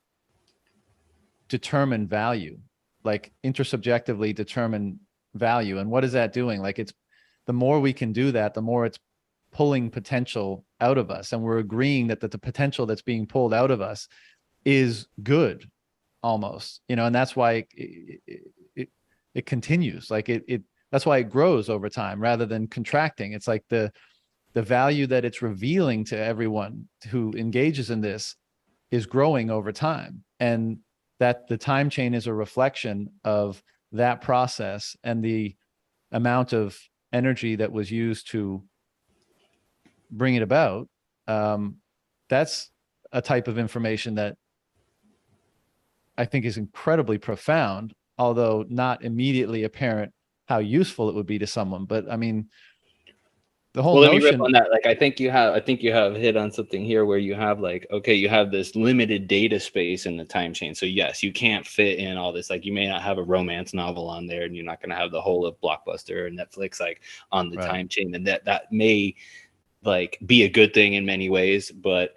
determine value, like intersubjectively determine value. And what is that doing? Like, it's the more we can do that, the more it's pulling potential out of us. And we're agreeing that the potential that's being pulled out of us is good, almost, and that's why it continues. Like it that's why it grows over time rather than contracting. It's like the value that it's revealing to everyone who engages in this is growing over time, and that the time chain is a reflection of that process and the amount of energy that was used to bring it about. That's a type of information that I think is incredibly profound, although not immediately apparent how useful it would be to someone. But I mean, the whole Well, let me rip on notion. that. Like, I think you have hit on something here where you have like, okay, you have this limited data space in the time chain. So yes, you can't fit in all this. Like, you may not have a romance novel on there, and you're not going to have the whole of Blockbuster or Netflix like on the Right. time chain, and that may like be a good thing in many ways, but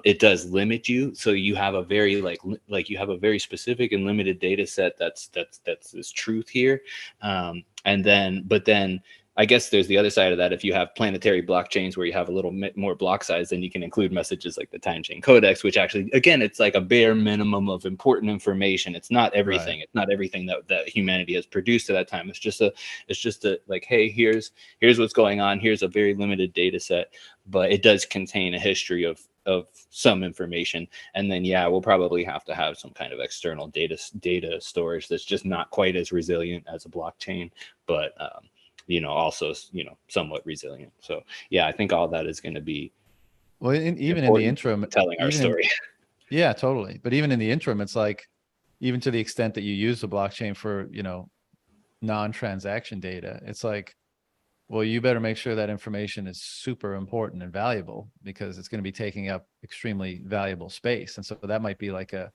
it does limit you. So you have a very like you have a very specific and limited data set that's this truth here. And then, but then I guess there's the other side of that. If you have planetary blockchains where you have a little more block size, then you can include messages like the time chain codex, which actually, again, it's like a bare minimum of important information. It's not everything. Right. It's not everything that humanity has produced at that time. It's just a like, hey, here's what's going on. Here's a very limited data set, but it does contain a history of some information. And then, yeah, we'll probably have to have some kind of external data storage that's just not quite as resilient as a blockchain, but also, somewhat resilient. So yeah, I think all that is going to be Well, even in the interim, telling our story. Yeah, totally. But even in the interim, it's like, even to the extent that you use the blockchain for, non-transaction data, it's like, well, you better make sure that information is super important and valuable, because it's going to be taking up extremely valuable space. And so that might be like a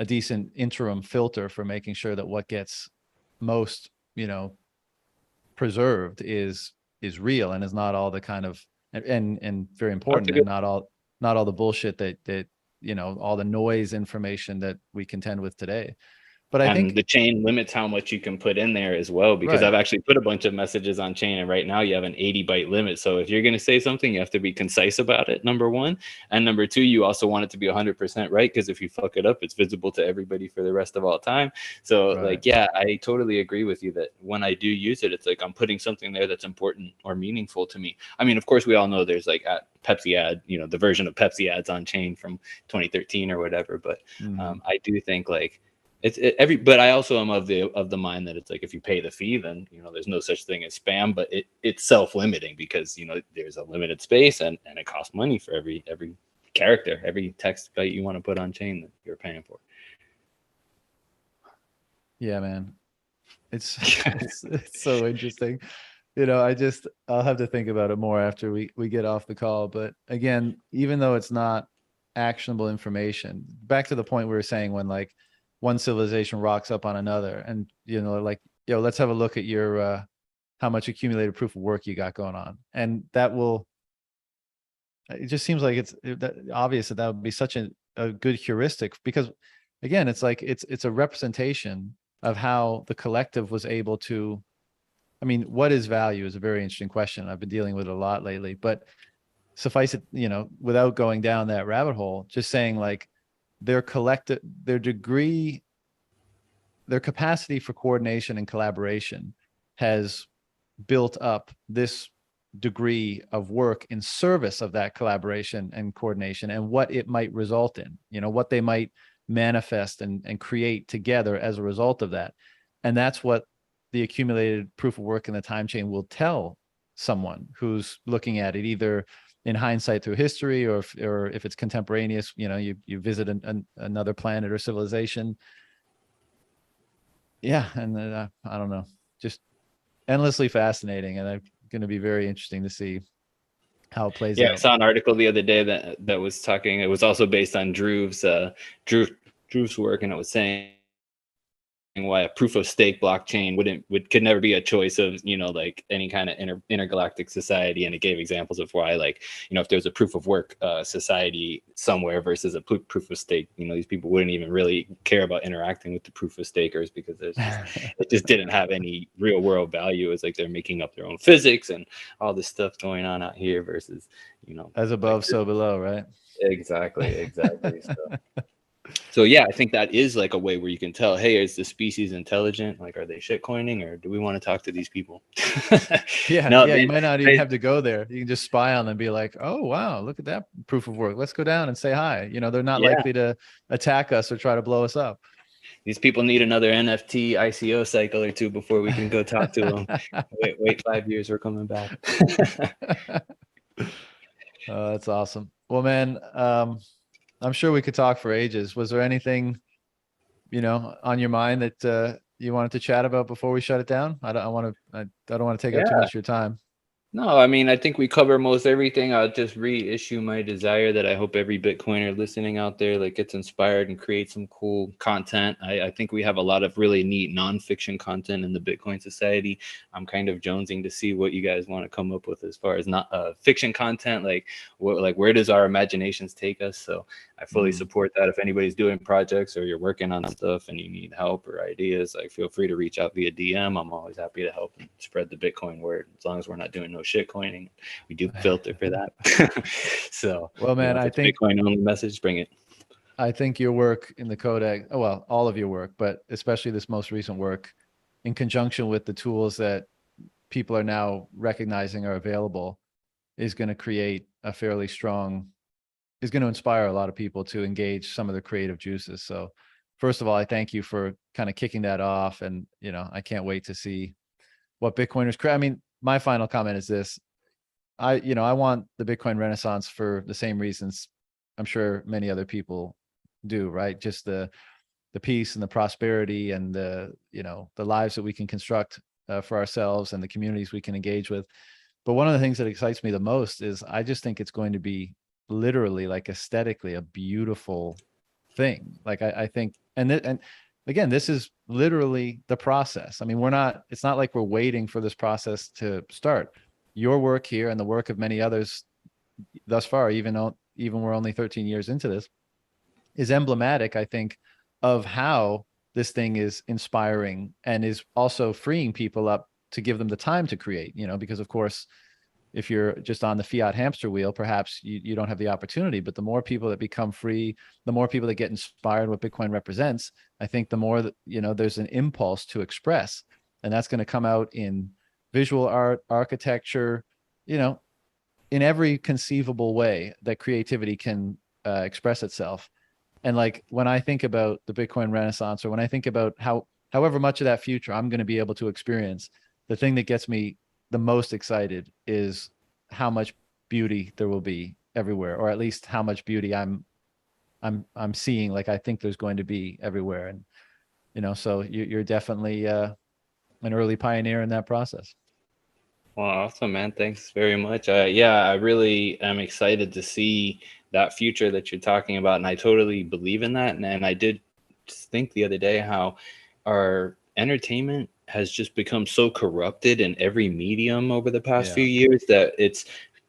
decent interim filter for making sure that what gets most, preserved is real and is not all the kind of, and very important, and not all the bullshit that all the noise information that we contend with today. But I And think the chain limits how much you can put in there as well, because I've right. actually put a bunch of messages on chain, and right now you have an 80 byte limit. So if you're going to say something, you have to be concise about it, number one. And number two, you also want it to be 100% right, because if you fuck it up, it's visible to everybody for the rest of all time. So Right. like, yeah, I totally agree with you that when I do use it, it's like I'm putting something there that's important or meaningful to me. I mean, of course, we all know there's like at Pepsi ad, the version of Pepsi ads on chain from 2013 or whatever. But I do think like, but I also am of the mind that it's like, if you pay the fee, then there's no such thing as spam, but it's self-limiting, because there's a limited space, and it costs money for every character, every text byte you want to put on chain that you're paying for. Yeah, man. It's it's so interesting. I'll have to think about it more after we get off the call. But again, even though it's not actionable information, back to the point we were saying, when like one civilization rocks up on another, and like, let's have a look at your how much accumulated proof of work you got going on. And it just seems like it's obvious that would be such a good heuristic, because again, it's like it's a representation of how the collective was able to, I mean, what is value is a very interesting question. I've been dealing with it a lot lately, but suffice it, without going down that rabbit hole, just saying like their degree, their capacity for coordination and collaboration has built up this degree of work in service of that collaboration and coordination, and what it might result in, what they might manifest and create together as a result of that. And that's what the accumulated proof of work in the time chain will tell someone who's looking at it, either in hindsight through history, or if it's contemporaneous, you visit another planet or civilization. Yeah. And I don't know, just endlessly fascinating. And I'm going to be very interesting to see how it plays out. I saw an article the other day that was talking, it was also based on Drew's work, and it was saying why a proof of stake blockchain could never be a choice of like any kind of intergalactic society. And it gave examples of why, like, if there's a proof of work society somewhere versus a proof of stake, these people wouldn't even really care about interacting with the proof of stakers, because it just didn't have any real world value. It's like they're making up their own physics and all this stuff going on out here versus as above, like, so below, right? exactly. So So yeah, I think that is like a way where you can tell, hey, is the species intelligent? Like, are they shitcoining, or do we want to talk to these people? Yeah, No, yeah. You might not even they, have to go there. You can just spy on them and be like, "Oh, wow, look at that proof of work. Let's go down and say hi." You know, they're not yeah, likely to attack us or try to blow us up. these people need another NFT ICO cycle or two before we can go talk to them. Wait 5 years, we're coming back. That's awesome. Well, man, I'm sure we could talk for ages. Was there anything, on your mind that you wanted to chat about before we shut it down? I don't want to take up too Yeah. much of your time. No, I mean, I think we cover most everything. I'll just reissue my desire that I hope every Bitcoiner listening out there like gets inspired and create some cool content. I think we have a lot of really neat nonfiction content in the Bitcoin society. I'm kind of jonesing to see what you guys want to come up with as far as not fiction content, like where does our imaginations take us? So I fully support that. If anybody's doing projects or you're working on stuff and you need help or ideas, like feel free to reach out via DM. I'm always happy to help and spread the Bitcoin word as long as we're not doing no shit coining. We do filter for that. So, Well, man, if it's Bitcoin only message, bring it. I think your work in the Codex, oh, well, all of your work, but especially this most recent work, in conjunction with the tools that people are now recognizing are available, is going to create a fairly strong, is going to inspire a lot of people to engage some of the creative juices. So, first of all, I thank you for kind of kicking that off, and I can't wait to see what Bitcoiners create. I mean, my final comment is this: I want the Bitcoin Renaissance for the same reasons I'm sure many other people do, right? Just the peace and the prosperity and the lives that we can construct for ourselves and the communities we can engage with. But one of the things that excites me the most is I just think it's going to be literally, like, aesthetically a beautiful thing. Like, I think, and again, this is literally the process. I mean, it's not like we're waiting for this process to start. Your work here and the work of many others thus far, even we're only 13 years into this, is emblematic, I think, of how this thing is inspiring and is also freeing people up to give them the time to create, because of course, if you're just on the fiat hamster wheel, perhaps you don't have the opportunity. But the more people that become free, the more people that get inspired what Bitcoin represents, I think the more that, there's an impulse to express. And that's going to come out in visual art, architecture, in every conceivable way that creativity can express itself. And like, when I think about the Bitcoin Renaissance, or when I think about however much of that future I'm going to be able to experience, the thing that gets me the most excited is how much beauty there will be everywhere, or at least how much beauty I'm seeing. Like, I think there's going to be everywhere, and so you're definitely an early pioneer in that process. Well, awesome, man. Thanks very much. Yeah, I really am excited to see that future that you're talking about. And I totally believe in that. And I did just think the other day how our entertainment has just become so corrupted in every medium over the past few Yeah. years that it's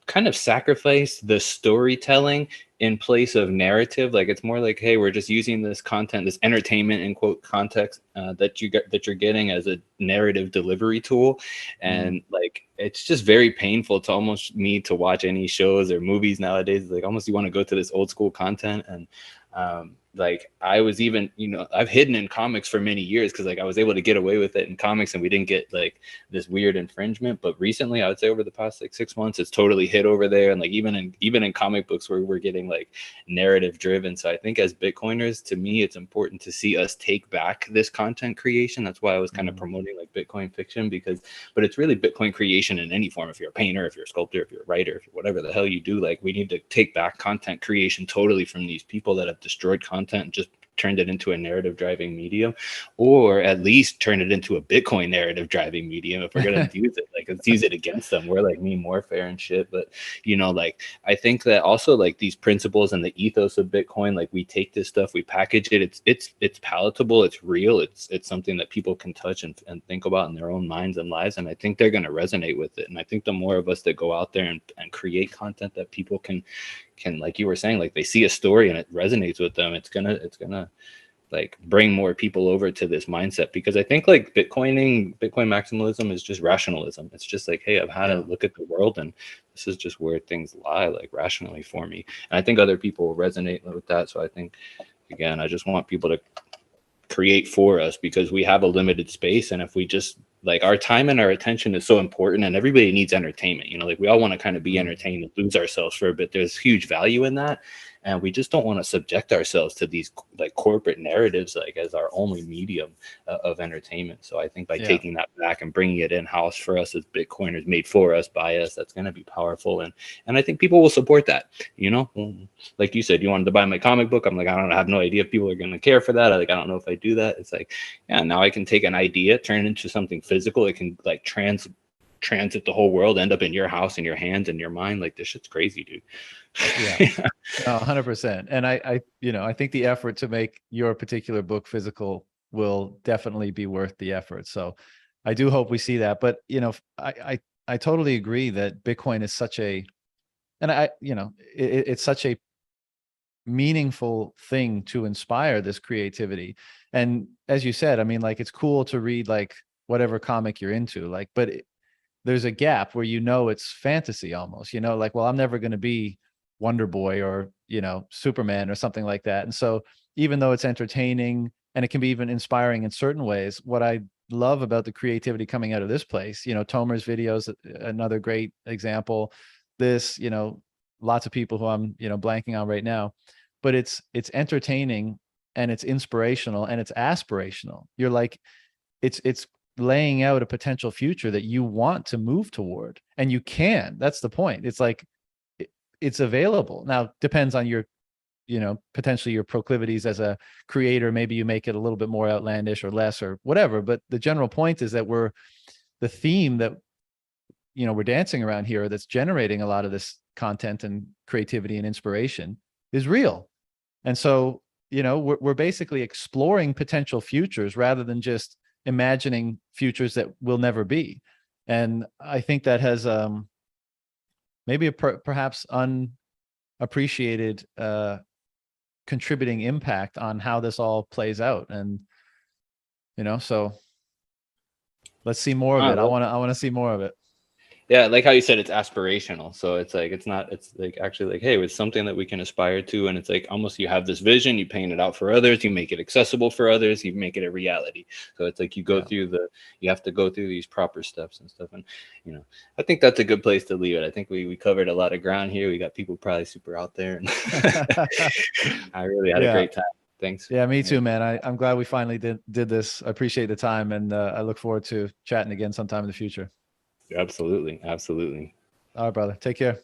kind of sacrificed the storytelling in place of narrative. Like, it's more like, hey, we're just using this content, this entertainment in quote context that you're getting as a narrative delivery tool. And like, it's just very painful to almost need to watch any shows or movies nowadays. Like, almost you want to go to this old school content. And like, I was even, I've hidden in comics for many years because like I was able to get away with it in comics and we didn't get like this weird infringement. But recently, I would say over the past like 6 months, it's totally hit over there. And like, even in comic books where we're getting like narrative driven. So I think as Bitcoiners, to me, it's important to see us take back this content creation. That's why I was kind of promoting like Bitcoin fiction, but it's really Bitcoin creation in any form. If you're a painter, if you're a sculptor, if you're a writer, if you're whatever the hell you do, like, we need to take back content creation totally from these people that have destroyed content and just turned it into a narrative driving medium, or at least turn it into a Bitcoin narrative driving medium. If we're going to use it, like, let's use it against them. We're like meme warfare and shit. But, like, I think that also like these principles and the ethos of Bitcoin, like, we take this stuff, we package it. It's palatable. It's real. It's something that people can touch and think about in their own minds and lives. And I think they're going to resonate with it. And I think the more of us that go out there and create content that people can, like you were saying, like, they see a story and it resonates with them, it's gonna like bring more people over to this mindset. Because I think like Bitcoin maximalism is just rationalism. It's just like, hey, I've had to look at the world and this is just where things lie, like, rationally for me. And I think other people will resonate with that. So I think again, I just want people to create for us, because we have a limited space. And if we just, like, our time and our attention is so important, and everybody needs entertainment, you know, like we all want to kind of be entertained and lose ourselves for a bit. There's huge value in that. And we just don't want to subject ourselves to these like corporate narratives, like as our only medium of entertainment. So I think by taking that back and bringing it in house for us as Bitcoiners, made for us by us, that's going to be powerful. And I think people will support that. You know, like you said, you wanted to buy my comic book. I'm like, I have no idea if people are going to care for that. I don't know if I do that. It's like, yeah, now I can take an idea, turn it into something physical. It can like transit the whole world, end up in your house, in your hands, in your mind. Like, this shit's crazy, dude. Yeah. No, 100%. And I think the effort to make your particular book physical will definitely be worth the effort. So I do hope we see that. But, I totally agree that Bitcoin is such a, and it's such a meaningful thing to inspire this creativity. And as you said, I mean, like, it's cool to read like whatever comic you're into, like, but there's a gap where, it's fantasy almost, like, well, I'm never going to be Wonder Boy or, Superman or something like that. And so even though it's entertaining and it can be even inspiring in certain ways, what I love about the creativity coming out of this place, Tomer's videos, another great example, this, lots of people who I'm, blanking on right now, but it's entertaining and it's inspirational and it's aspirational. You're like, it's laying out a potential future that you want to move toward, and you can. That's the point. It's like, it's available. Now, depends on your, potentially your proclivities as a creator. Maybe you make it a little bit more outlandish or less or whatever. But the general point is that the theme that, we're dancing around here, that's generating a lot of this content and creativity and inspiration, is real. And so, we're basically exploring potential futures rather than just imagining futures that will never be. And I think that has maybe a perhaps unappreciated contributing impact on how this all plays out. And so let's see more of it. I want to see more of it. Yeah, like how you said, it's aspirational. So it's like, it's like actually like, hey, it's something that we can aspire to. And it's like, almost, you have this vision, you paint it out for others, you make it accessible for others, you make it a reality. So it's like, you go through you have to go through these proper steps and stuff. And, I think that's a good place to leave it. I think we covered a lot of ground here. We got people probably super out there. And I really had a great time. Thanks. Yeah, me too, man. I'm glad we finally did this. I appreciate the time, and I look forward to chatting again sometime in the future. Absolutely. Absolutely. All right, brother. Take care.